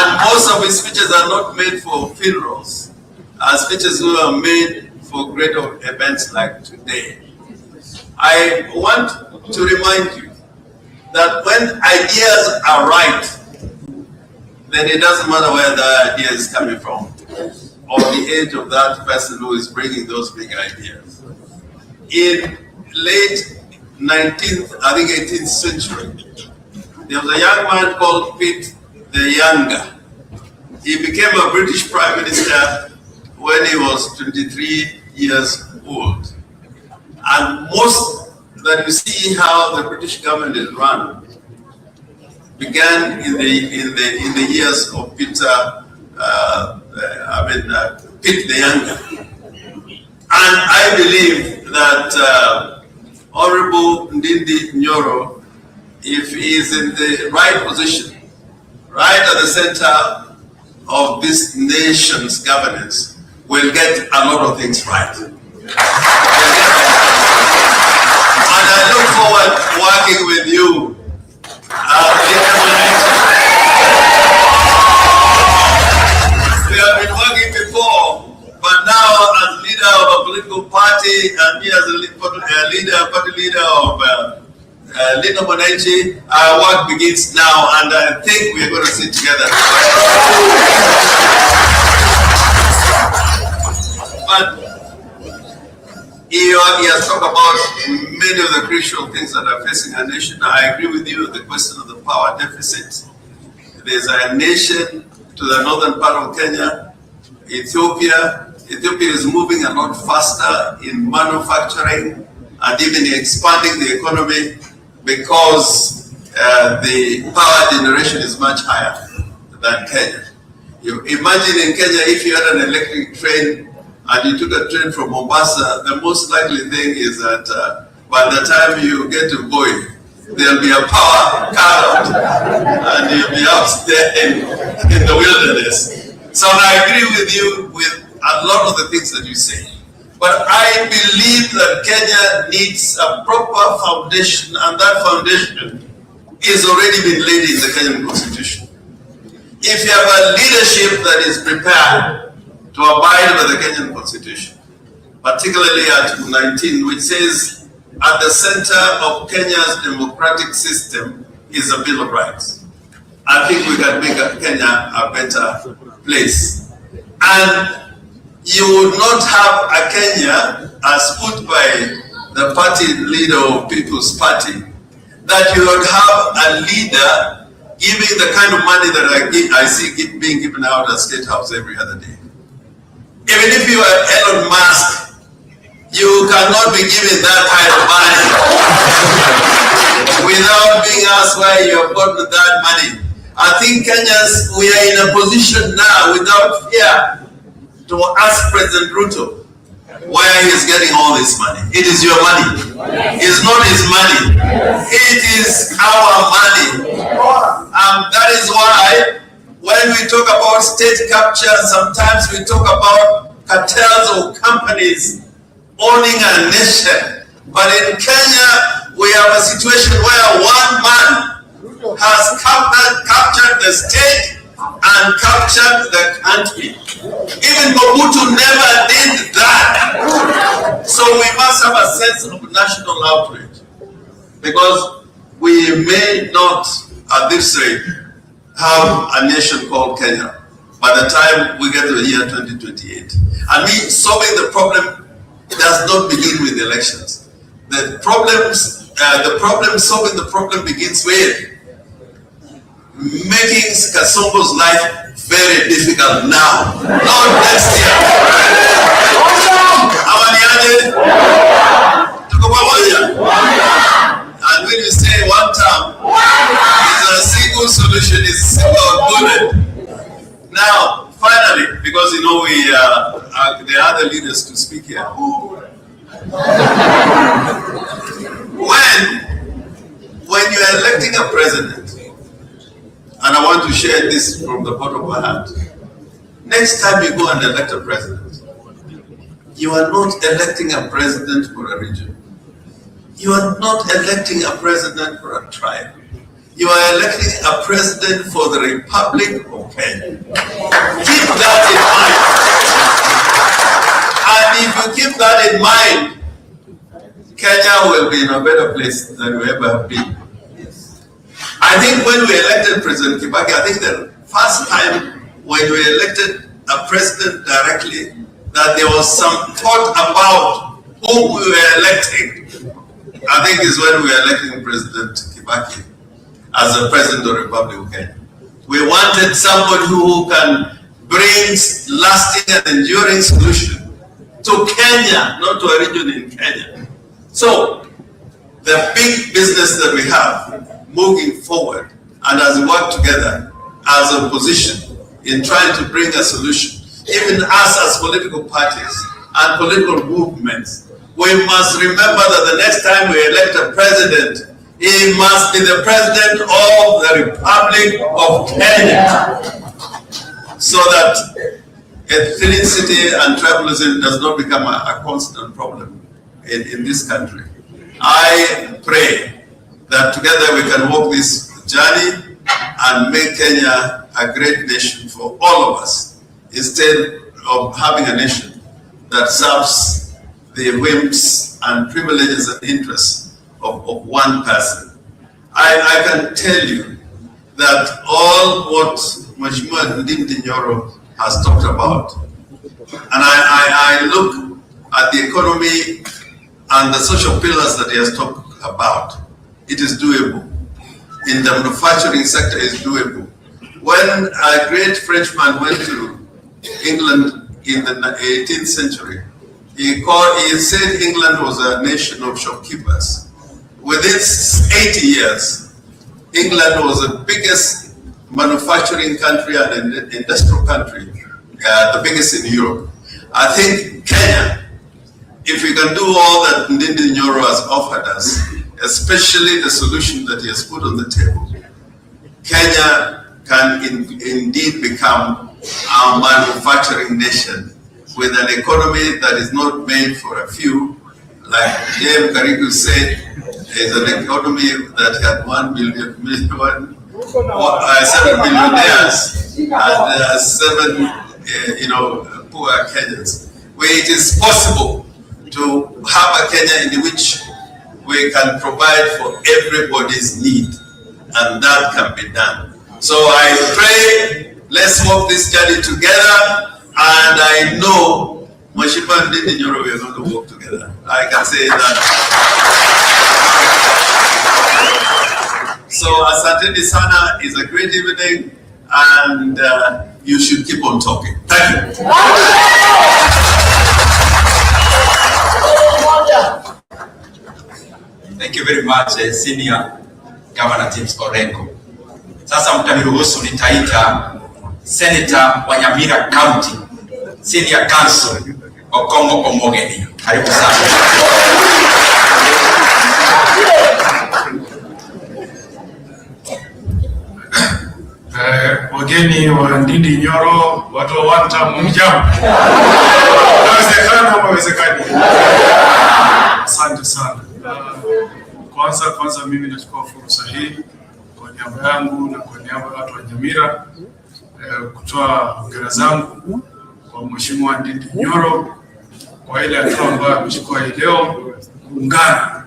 And most of his speeches are not made for funerals, are speeches who are made for great events like today. I want to remind you that when ideas are right, then it doesn't matter where the idea is coming from or the age of that person who is bringing those big ideas. In late 19th, I think 18th century, there was a young man called Pitt the Younger. He became a British Prime Minister when he was 23 years old. And most that you see how the British government is run began in the years of Pitt the Younger. And I believe that Honorable Ndindi Nyoro, if he is in the right position, right at the center of this nation's governance, will get a lot of things right. And I look forward to working with you. We have been working before, but now as leader of a political party and me as a party leader of Ndindi Nyoro, our work begins now, and I think we are going to sit together. But he has talked about many of the crucial things that are facing our nation. I agree with you on the question of the power deficit. There's a nation to the northern part of Kenya, Ethiopia. Ethiopia is moving a lot faster in manufacturing and even expanding the economy because the power generation is much higher than Kenya. You imagine in Kenya, if you had an electric train and you took a train from Mombasa, the most likely thing is that by the time you get to Voi, there'll be a power cut out and you'll be out there in the wilderness. So I agree with you with a lot of the things that you say. But I believe that Kenya needs a proper foundation, and that foundation is already been laid in the Kenyan Constitution. If you have a leadership that is prepared to abide by the Kenyan Constitution, particularly Article 19, which says at the center of Kenya's democratic system is a Bill of Rights, I think we can make Kenya a better place. And you would not have a Kenya as put by the party leader of People's Party, that you would have a leader giving the kind of money that I see being given out at State House every other day. Even if you are Elon Musk, you cannot be given that kind of money without being asked why you have gotten that money. I think Kenyans, we are in a position now without fear to ask President Ruto where he's getting all this money. It is your money. It's not his money. It is our money. That is why when we talk about state capture, sometimes we talk about cartels or companies owning a nation. But in Kenya, we have a situation where one man has captured the state and captured the country. Even Mobutu never did that. So we must have a sense of national outrage, because we may not at this rate have a nation called Kenya by the time we get to the year 2028. And solving the problem does not begin with elections. Solving the problem begins with making Kasongo's life very difficult now, not next year. And when you say one term, it's a single solution, it's a single bullet. Now, finally, because we there are other leaders to speak here. When you are electing a president, and I want to share this from the bottom of my heart. Next time you go and elect a president, you are not electing a president for a region. You are not electing a president for a tribe. you are electing a president for the Republic of Kenya. Keep that in mind. And if you keep that in mind, Kenya will be in a better place than we ever have been. I think when we elected President Kibaki, I think the first time when we elected a president directly, that there was some thought about who we were electing. I think is when we were electing President Kibaki as the President of the Republic of Kenya. We wanted somebody who can bring lasting and enduring solution to Kenya, not to a region in Kenya. So, the big business that we have moving forward, and as we work together as a opposition in trying to bring a solution, even us as political parties and political movements, we must remember that the next time we elect a president, he must be the president of the Republic of Kenya, so that ethnicity and tribalism does not become a constant problem in this country. I pray that together we can walk this journey and make Kenya a great nation for all of us, instead of having a nation that serves the whims and privileges and interests of one person. I can tell you that all what Mheshimiwa Ndindi Nyoro has talked about, and I look at the economy and the social pillars that he has talked about, it is doable. In the manufacturing sector, it is doable. When a great Frenchman went to England in the 18th century, he said England was a nation of shopkeepers. Within 80 years, England was the biggest manufacturing country and industrial country, the biggest in Europe. I think Kenya, if we can do all that Ndindi Nyoro has offered us, especially the solution that he has put on the table, Kenya can indeed become a manufacturing nation with an economy that is not made for a few. Like J.M. Kariku said, is an economy that had 7 billionaires and 7 poor Kenyans. Where it is possible to have a Kenya in which we can provide for everybody's need, and that can be done. So I pray, let's walk this journey together, and I know Mheshimiwa Ndindi Nyoro, we are going to work together. I can say that. So Asante Sana is a great evening, and you should keep on talking. Thank you. Thank you very much, Senior Governor James Orengo. Sasa mtaniruhusu nitaita Senator wa Nyamira County, Senior Council, Okongo Omogeni. Karibu sana. Wageni wa Ndindi Nyoro, watu wa Wanta, mjambo. Inawezekana ama haiwezekani? Asante sana. Kwanza mimi nachukua fursa hii kwa niaba yangu na kwa niaba ya watu wa Nyamira kutoa hongera zangu kwa Mheshimiwa Ndindi Nyoro kwa ile hatua ambayo amechukua hii leo, kuungana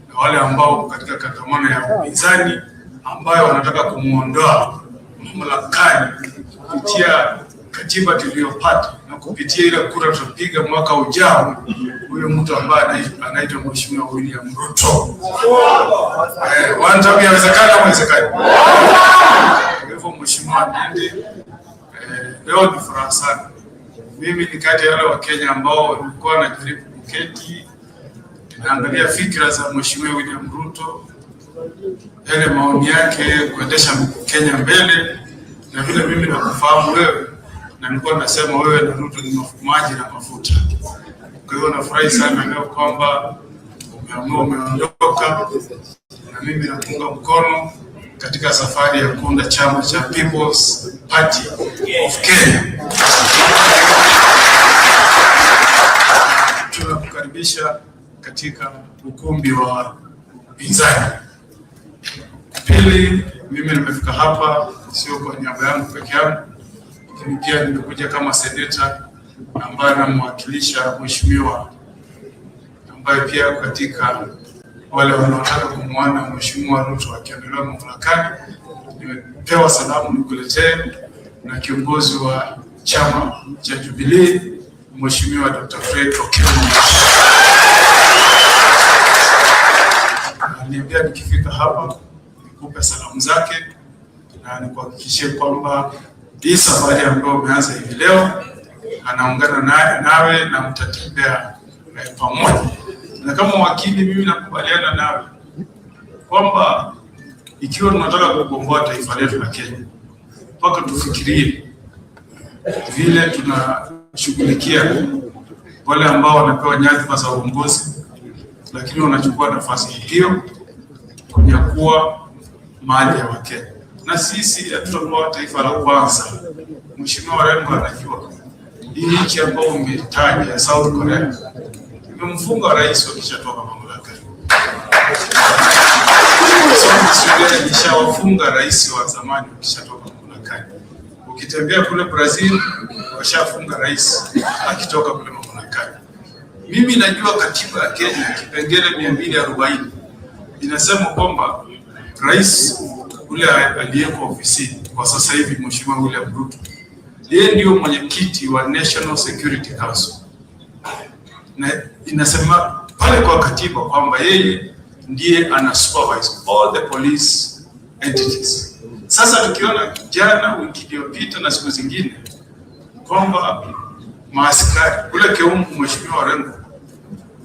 na wale ambao katika kongamano ya upinzani ambayo wanataka kumuondoa mamlakani kupitia katiba tuliyopata na kupitia ile kura tutapiga mwaka ujao, huyo mtu ambaye anaitwa Mheshimiwa William Ruto. Wanja inawezekana ama haiwezekani? Kwa hivyo Mheshimiwa Ndindi, leo ni furaha sana. Mimi ni kati ya wale wa Kenya ambao walikuwa wanajaribu kuketi naangalia fikra za Mheshimiwa William Ruto, yale maoni yake kuendesha Kenya mbele, na vile mimi nakufahamu wewe, na nilikuwa nasema wewe na Ruto ni maji na mafuta. Kwa hiyo nafurahi sana leo kwamba umeondoka, na mimi nakuunga mkono katika safari ya kuunda chama cha People's Party of Kenya. Tunakukaribisha katika ukumbi wa upinzani. Pili, mimi nimefika hapa sio kwa niaba yangu peke yangu, lakini pia nimekuja kama seneta ambaye anamwakilisha mheshimiwa ambaye pia katika wale wanaotaka kumwona Mheshimiwa Ruto akiendelea mamlakani. Nimepewa salamu nikuletee na kiongozi wa chama cha Jubilee Mheshimiwa Dr. Fred Okello. Niambia nikifika hapa nikupe salamu zake na nikuhakikishie kwamba hii safari ambayo umeanza hivi leo anaungana nawe na mtatembea pamoja. Na kama wakili mimi nakubaliana nawe kwamba ikiwa tunataka kukomboa taifa letu la Kenya, mpaka tufikirie vile tunashughulikia wale ambao wanapewa nyadhifa za uongozi lakini wanachukua nafasi hiyo kunyakua mali ya Wakenya. Na sisi hatutakuwa taifa la kwanza. Mheshimiwa Rengo anajua hii nchi ambayo umetaja South Korea imemfunga rais wakishatoka mamlakani. Sudan ilishawafunga rais wa zamani wakishatoka mamlakani. Ukitembea kule Brazil washafunga rais akitoka kule mamlakani. Mimi najua katiba ya Kenya kipengele 240 inasema kwamba rais ule aliyeko ofisini kwa sasa hivi Mheshimiwa William Ruto, yeye ndio mwenyekiti wa National Security Council. Na inasema pale kwa katiba kwamba yeye ndiye ana supervise all the police entities. Sasa tukiona jana, wiki iliyopita na siku zingine kwamba maaskari kule Keumbu, Mheshimiwa Rengo,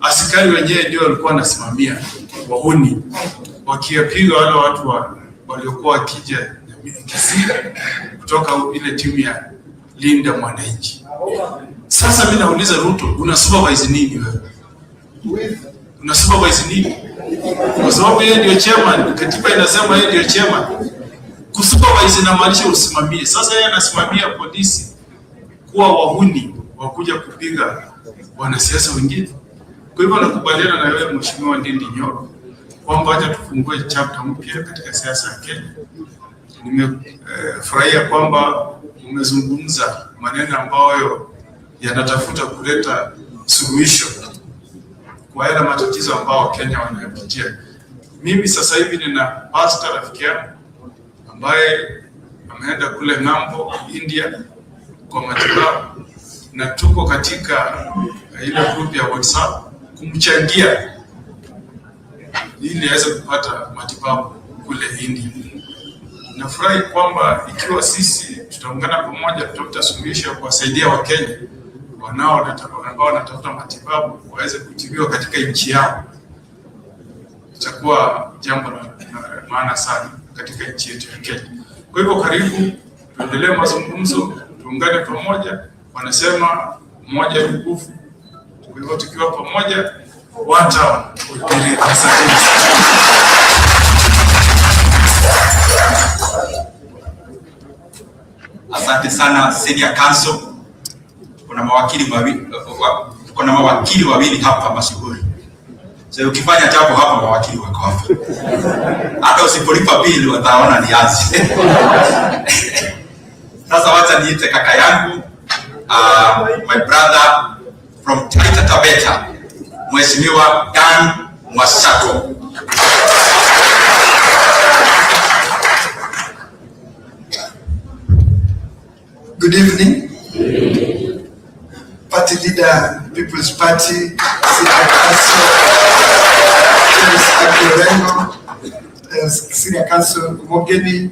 askari wenyewe ndio walikuwa wanasimamia wahuni wakiapiga wale watu waliokuwa wakija Kisii kutoka ile timu ya Linda Mwananchi. Sasa mimi nauliza Ruto, una supervise nini wewe? Una supervise nini? Kwa sababu yeye ndio chairman, katiba inasema yeye ndio chairman. Kusupervise inamaanisha usimamie. Sasa yeye anasimamia polisi kuwa wahuni wakuja kupiga wanasiasa wengine. Kwa hivyo nakubaliana na wewe Mheshimiwa Ndindi Nyoro kwamba acha tufungue chapter mpya katika siasa ya Kenya. Nimefurahia kwamba umezungumza maneno ambayo yanatafuta kuleta suluhisho kwa yale matatizo ambao Kenya wanayapitia. Mimi sasa hivi nina pastor rafiki yangu ambaye ameenda kule ng'ambo India kwa matibabu, na tuko katika ile group ya WhatsApp kumchangia ili aweze kupata matibabu kule India. Nafurahi kwamba ikiwa sisi tutaungana pamoja, tutafuta suluhisho kuwasaidia Wakenya ambao wanatafuta matibabu waweze kutibiwa katika nchi yao. Itakuwa jambo la maana sana katika nchi yetu ya Kenya. Kwa hivyo karibu tuendelee mazungumzo, tuungane pamoja. Wanasema mmoja ni nguvu. Kwa hivyo tukiwa pamoja, one town will be ready. Asante sana Senior Counsel. Kuna mawakili wawili hapa mashuhuri. Sasa ukifanya jambo hapa mawakili wako hapa. Hata usipolipa bill wataona ni azi. Sasa wacha niite kaka yangu, my brother from Taita Taveta, Mheshimiwa Dan Mwashako. Good evening. Party leader, People's Party, Senior Council Mogeni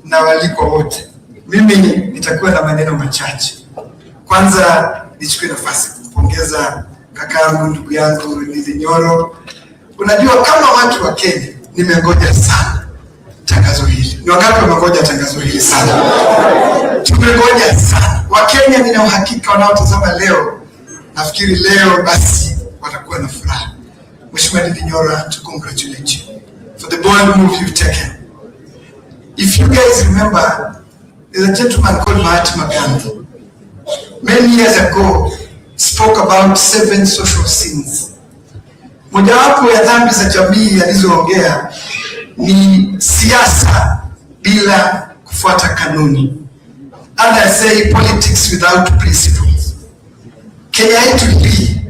na waliko wote. Mimi nitakuwa na maneno machache. Kwanza nichukue nafasi kumpongeza kakaangu, ndugu yangu Ndindi Nyoro. Unajua kama watu wa Kenya nimengoja sana tangazo hili. Ni wangapi wamengoja tangazo hili sana? Tumengoja sana. Wakenya nina uhakika wanaotazama leo, nafikiri leo basi watakuwa na furaha. Mheshimiwa Ndindi Nyoro, to congratulate you for the bold move you've taken. If you guys remember, there's a gentleman called Mahatma Gandhi. Many years ago, spoke about 7 social sins. Mojawapo ya dhambi za jamii alizoongea ni siasa bila kufuata kanuni. Others say politics without principles. Kenya yetu hii,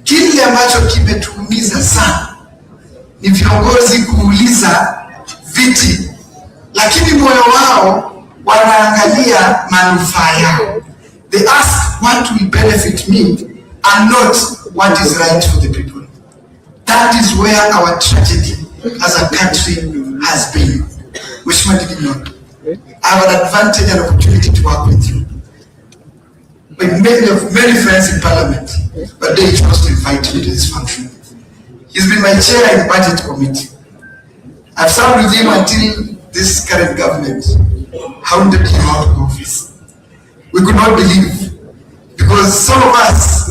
kile ambacho kimetuumiza sana ni viongozi kuuliza viti, lakini moyo wao wanaangalia manufaa yao. They ask what will benefit me and not what is right for the people. That is where our tragedy as a country has been. Mheshimiwa Ndindi Nyoro, I have an advantage and opportunity to work with you. With many friends in Parliament, but they chose to invite me to this function. He's been my chair in the budget committee. I've served with him until this current government hounded him out of office. We could not believe, because some of us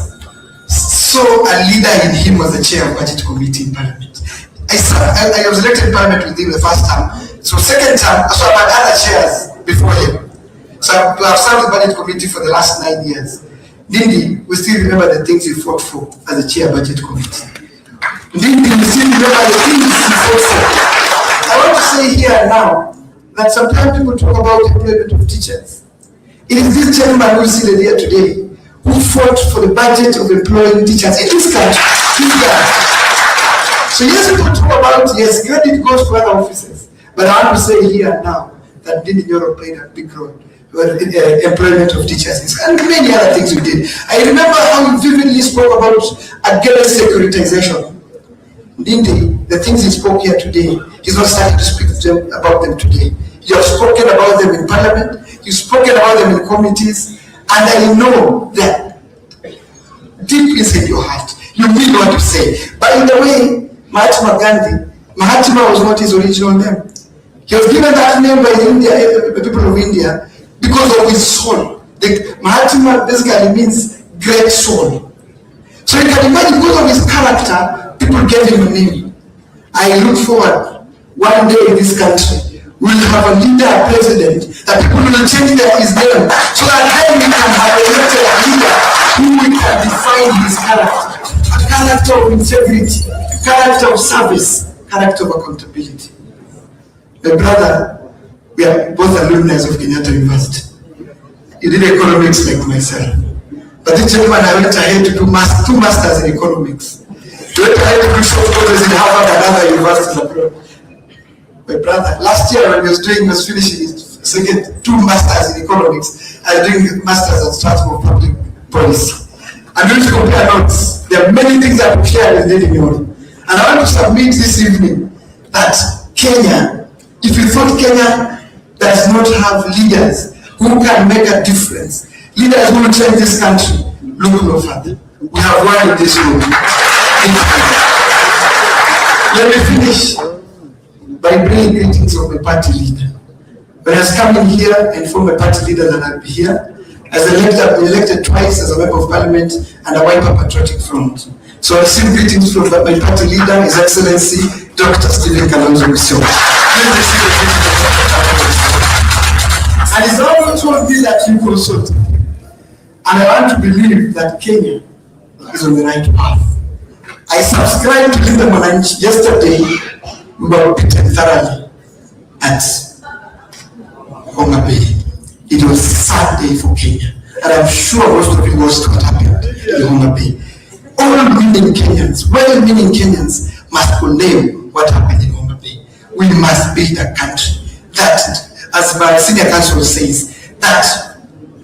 saw a leader in him as the chair of budget committee in Parliament. I was elected in Parliament with him the first time. So second time, so I've had other chairs before him. So I've served the budget committee for the last 9 years. Ndindi, we still remember the things he fought for as a chair of budget committee. Ndindi, we still remember the things he fought for. I want to say here and now that sometimes people talk about employment of teachers. It is this gentleman who is seated here today who fought for the budget of employing teachers in this country. So yes, people talk about, yes, credit goes to other offices. But I want to say here and now that Ndindi Nyoro played a big role in employment of teachers and many other things we did. I remember how you vividly spoke about against securitization. Ndindi, the things he spoke here today, he's not starting to speak about them today. You have spoken about them in Parliament, you've spoken about them in committees, and I know that deep inside your heart, you mean what you say. By the way, Mahatma Gandhi, Mahatma was not his original name. He was given that name by the people of India because of his soul. Mahatma basically means great soul. So you can imagine, because of his character, people gave him a name. I look forward, one day in this country, we'll have a leader, a president, that people will change his name, so that then we can have a leader who we can define his character. A character of integrity, a character of service, character of accountability. My brother, we are both alumni of Kenyatta University. You did economics like myself. But this gentleman, I went ahead to do two masters in economics. I went ahead to do short courses in Harvard and other universities abroad. My brother, last year when he was finishing his second 2 masters in economics, I was doing masters at Strasbourg Public Policy. I'm going to compare notes. There are many things I could share with Ndindi Nyoro. And I want to submit this evening that Kenya, if you thought Kenya does not have leaders who can make a difference, leaders who will change this country, look no further. We have one in this room. Let me finish by bringing greetings of my party leader. When I was coming here and informed my party leader that I'll be here, as I've been elected twice as a member of parliament and a Wiper Patriotic Front. So I receive greetings from my party leader, His Excellency, Dr. Stephen Kalonzo Musyoka. And he's always told me that you consult. And I want to believe that Kenya is on the right path. I subscribed to Linda Mwananchi yesterday. We were beaten thoroughly at Homa Bay. It was a sad day for Kenya. And I'm sure most of you watched what happened in Homa Bay. All-meaning Kenyans, well-meaning Kenyans must condemn what happened in Homa Bay. We must build a country that, as my senior counsel says, that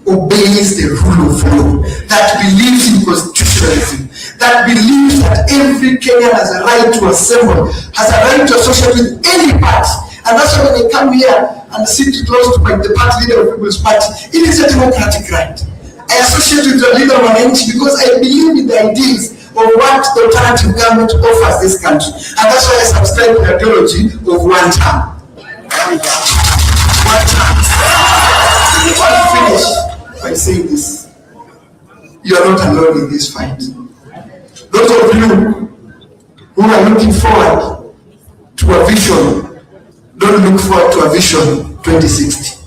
obeys the rule of law, that believes in constitutionalism, that believes that every Kenyan has a right to assemble, has a right to associate with any party. And that's why when they come here and sit close to the party leader of People's Party, it is a democratic right. I associate with the leader of an NGO because I believe in the ideals of what the alternative government offers this country. And that's why I subscribe to the ideology of one term. One term. I want to finish by saying this. You are not alone in this fight. Those of you who are looking forward to a vision, don't look forward to a vision 2060.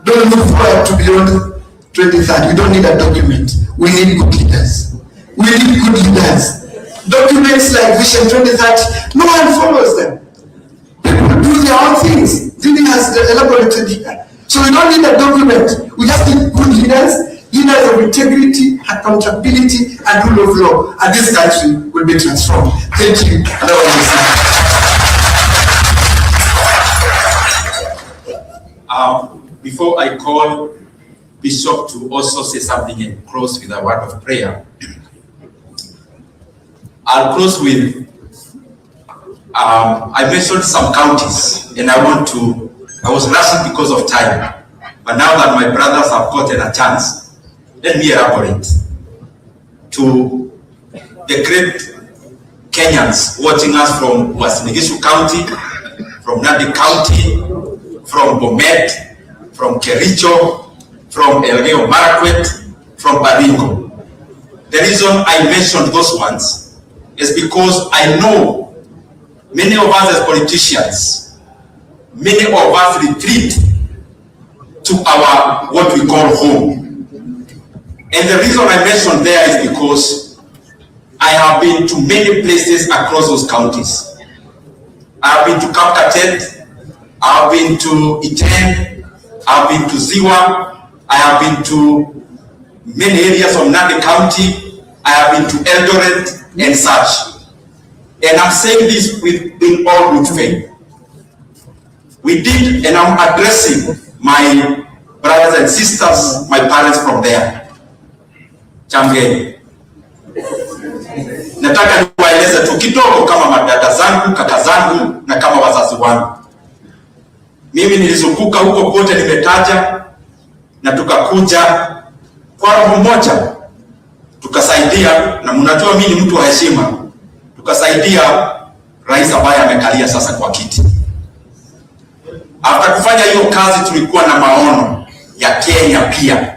Don't look forward to beyond 2030. We don't need a document. We need good leaders. We need good leaders. Documents like Vision 2030, no one follows them. People of things. Ndindi has elaborated here. So we don't need a document. We just need good leaders, leaders of integrity, accountability, and rule of law. And this country will be transformed. Thank you. Before I call Bishop to also say something and close with a word of prayer, I'll close with, I mentioned some counties, and I was rushing because of time. But now that my brothers have gotten a chance, let me elaborate to the great Kenyans watching us from Uasin Gishu County, from Nandi County, from Bomet, from Kericho, from Elgeyo Marakwet, from Baringo. The reason I mentioned those ones is because I know many of us as politicians, many of us retreat to our what we call home. And the reason I mentioned there is because I have been to many places across those counties. I have been to Kapkatet, I have been to Iten, I have been to Ziwa, I have been to many areas of Nandi County, I have been to Eldoret and such. And I'm saying this in all good faith. We did, and I'm addressing my brothers and sisters, my parents from there. Chamgeni. Nataka niwaeleze tu kidogo kama madada zangu, kaka zangu na kama wazazi wangu. Mimi nilizunguka huko kote nimetaja, na tukakuja kwa roho moja. Tukasaidia, na mnajua mimi ni mtu wa heshima. Tukasaidia rais ambaye amekalia sasa kwa kiti. After kufanya hiyo kazi tulikuwa na maono ya Kenya pia.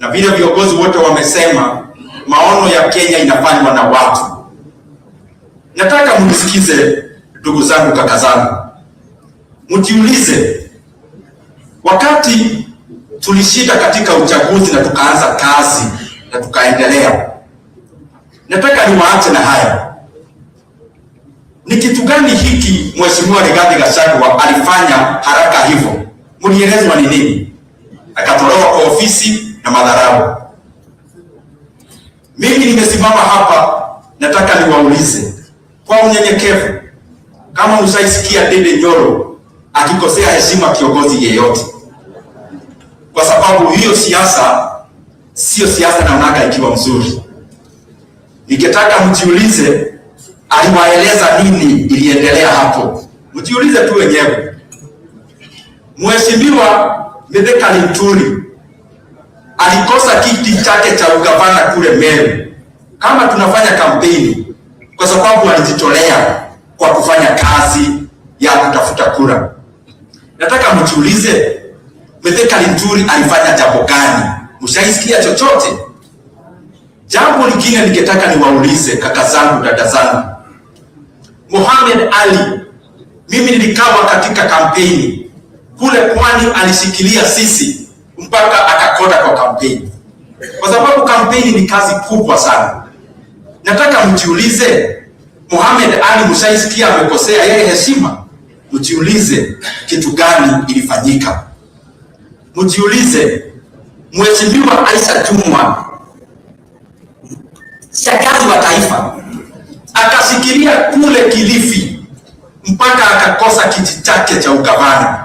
Na vile viongozi wote wamesema maono ya Kenya inafanywa na watu. Nataka mnisikize ndugu zangu, kaka zangu. Mjiulize, wakati tulishinda katika uchaguzi na tukaanza kazi na tukaendelea. Nataka niwaache na haya. Ni kitu gani hiki Mheshimiwa Rigathi Gachagua alifanya haraka hivyo? Mnielezwa ni nini? Akatolewa kwa ofisi na madharau. Mimi nimesimama hapa, nataka niwaulize kwa unyenyekevu, kama mshaisikia Ndindi Nyoro akikosea heshima kiongozi yeyote, kwa sababu hiyo siasa sio siasa naonaga ikiwa mzuri. Nikitaka mjiulize aliwaeleza nini iliendelea hapo. Mjiulize tu wenyewe. Mheshimiwa Mithika Linturi alikosa kiti chake cha ugavana kule Meru kama tunafanya kampeni, kwa sababu alijitolea kwa kufanya kazi ya kutafuta kura. Nataka mjiulize Mithika Linturi alifanya jambo gani? Mshaisikia chochote? Jambo lingine ningetaka niwaulize kaka zangu, dada zangu. Mohamed Ali, mimi nilikawa katika kampeni kule Pwani, alishikilia sisi mpaka akakoda kwa kampeni, kwa sababu kampeni ni kazi kubwa sana. Nataka mjiulize, Mohamed Ali mshaisikia amekosea yeye heshima? Mjiulize kitu gani ilifanyika? Mjiulize Mheshimiwa Aisha Jumwa, shakazi wa taifa, akashikilia kule Kilifi mpaka akakosa kiti chake cha ugavana.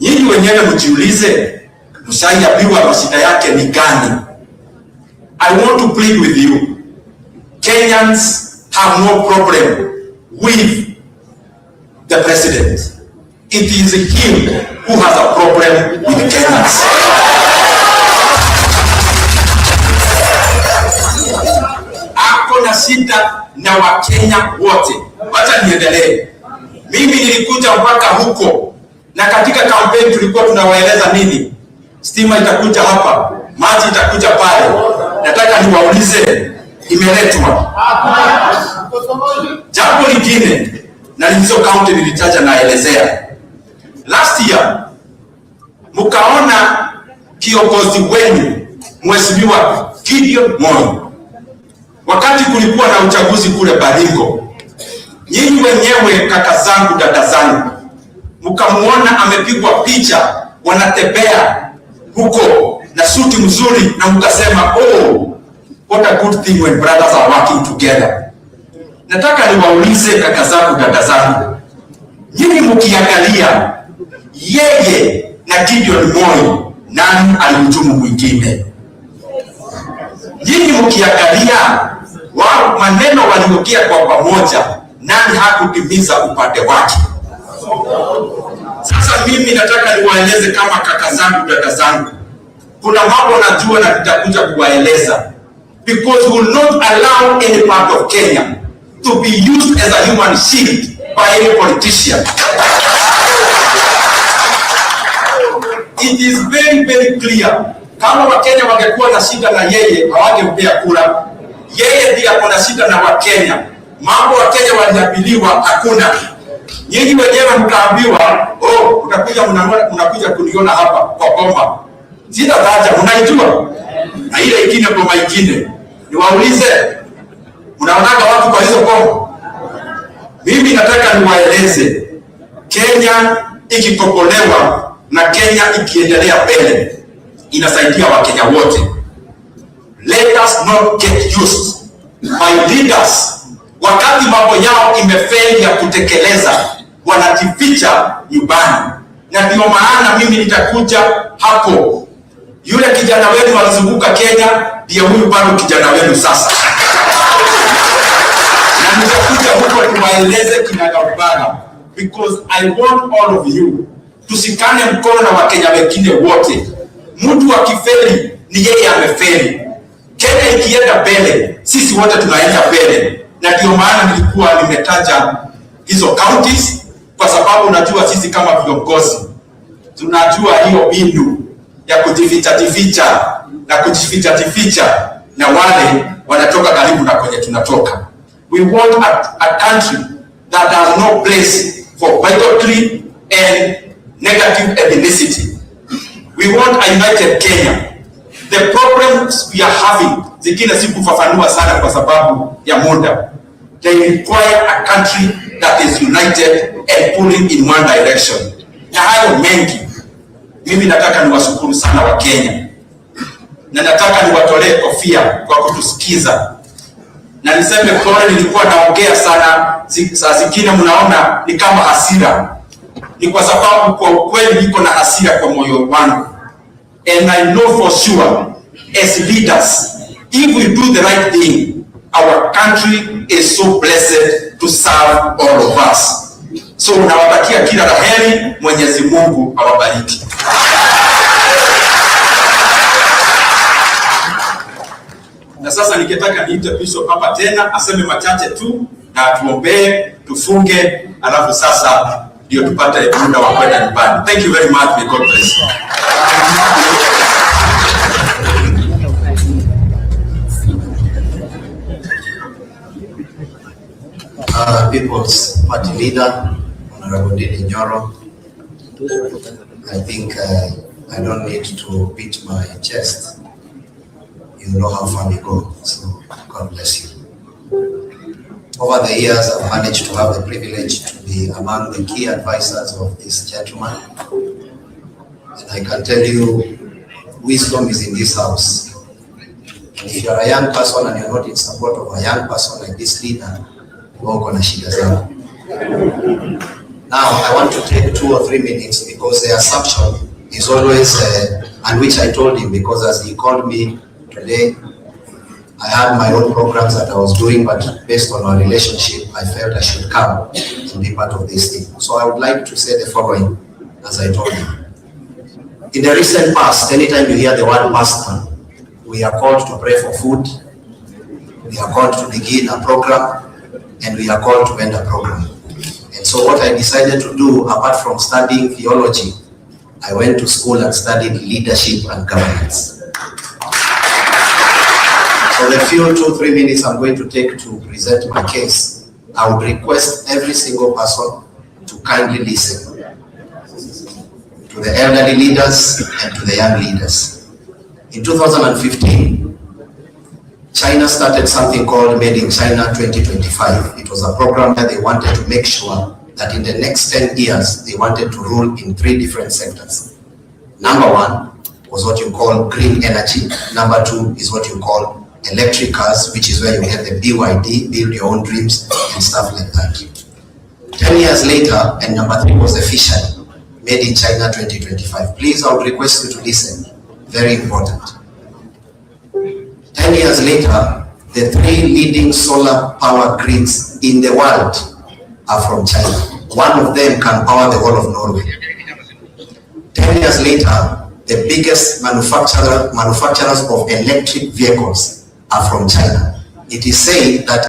Nyinyi wenyewe mjiulize, mshaiambiwa mashida yake ni gani? I want to plead with you. Kenyans have no problem with the president. It is him who has a problem with Kenyans. Ako na shida na Wakenya wote. Wacha niendelee. Mimi nilikuja mpaka huko, na katika kampeni tulikuwa tunawaeleza nini? Stima itakuja hapa, maji itakuja pale. Nataka niwaulize, imeletwa? Jambo lingine, na hizo county nilitaja naelezea. Last year mkaona kiongozi wenu Mheshimiwa Gideon Moi, wakati kulikuwa na uchaguzi kule Baringo, nyinyi wenyewe kaka zangu, dada zangu, mkamuona amepigwa picha wanatembea huko na suti mzuri, na mkasema oh, what a good thing when brothers are working together. Nataka niwaulize kaka zangu, dada zangu, nyinyi mkiangalia yeye na Gideon Moi, nani alimtumu mwingine? Nyinyi mkiangalia wao maneno waliongea kwa pamoja, nani hakutimiza upande wake? Sasa mimi nataka niwaeleze kama kaka zangu, dada zangu, kuna mambo najua na nitakuja kuwaeleza, because we will not allow any part of Kenya to be used as a human shield by any politician. It is very very clear. Kama Wakenya wangekuwa na shida na yeye, hawangempea kura. Yeye ndiye ako na shida na Wakenya. Mambo Wakenya waliambiliwa hakuna. Nyinyi wenyewe mkaambiwa, oh, unakuja kuniona hapa kwa bomba. Sina haja, mnaijua. Na ile ingine kwa ingine. Niwaulize, unaonaga watu kwa hizo bomba? Mimi nataka niwaeleze, Kenya ikikopolewa na Kenya ikiendelea mbele, inasaidia Wakenya wote. Let us not get used. My leaders, wakati mambo yao imefeli ya kutekeleza, wanajificha nyumbani. Na ndio maana mimi nitakuja hapo. Yule kijana wenu alizunguka Kenya, ndiye huyu bado kijana wenu sasa. Na nitakuja huko tuwaeleze kinagaubaga, because I want all of you tusikane mkono na Wakenya wengine wote. Mtu akifeli ni yeye amefeli. Kenya ikienda mbele, sisi wote tunaenda mbele. Na ndio maana nilikuwa nimetaja hizo counties, kwa sababu najua sisi kama viongozi tunajua hiyo mbinu ya kujificha na wale wanatoka karibu na kwenye tunatoka. We want a country that has no place for bigotry and negative ethnicity. We want a united Kenya. The problems we are having, zingine si kufafanua sana kwa sababu ya muda. They require a country that is united and pulling in one direction. Na hayo mengi, mimi nataka niwashukuru sana wa Kenya. Na nataka niwatolee kofia kwa kutusikiza. Na niseme pole, nilikuwa naongea sana, saa zingine mnaona ni kama hasira. Ni kwa sababu kwa ukweli niko na hasira kwa moyo wangu. And I know for sure, as leaders, if we do the right thing, our country is so blessed to serve all of us. So nawatakia kila la heri, Mwenyezi Mungu awabariki. Na sasa nikitaka niite Bishop hapa tena aseme machache tu na tuombee, tufunge, alafu sasa ndio tupate muda wa kwenda nyumbani. Thank you very much. May God bless you. People's Party Leader, Honorable Ndindi Nyoro. I think I don't need to beat my chest. You know how far we go, so God bless you. Over the years, I've managed to have the privilege to be among the key advisors of this gentleman. And I can tell you, wisdom is in this house. And if you're a young person and you're not in support of a young person like this leader, now, I want to take 2 or 3 minutes because the assumption is always, and which I told him, because as he called me today, I had my own programs that I was doing, but based on our relationship, I felt I should come and be part of this thing. So I would like to say the following, as I told him. In the recent past, anytime you hear the word pastor, we are called to pray for food, we are called to begin a program, and we are called to end a program. And so what I decided to do, apart from studying theology, I went to school and studied leadership and governance. So the few 2-3 minutes I'm going to take to present my case, I would request every single person to kindly listen to the elderly leaders and to the young leaders. In 2015, China started something called Made in China 2025. It was a program that they wanted to make sure that in the next 10 years, they wanted to rule in 3 different sectors. Number 1 was what you call green energy. Number 2 is what you call electric cars, which is where you get the BYD, build your own dreams and stuff like that. 10 years later, and number 3 was the fishery, made in China 2025. Please, I would request you to listen. Very important. 10 years later, the 3 leading solar power grids in the world are from China. One of them can power the whole of Norway. 10 years later, the biggest manufacturers of electric vehicles are from China. It is said that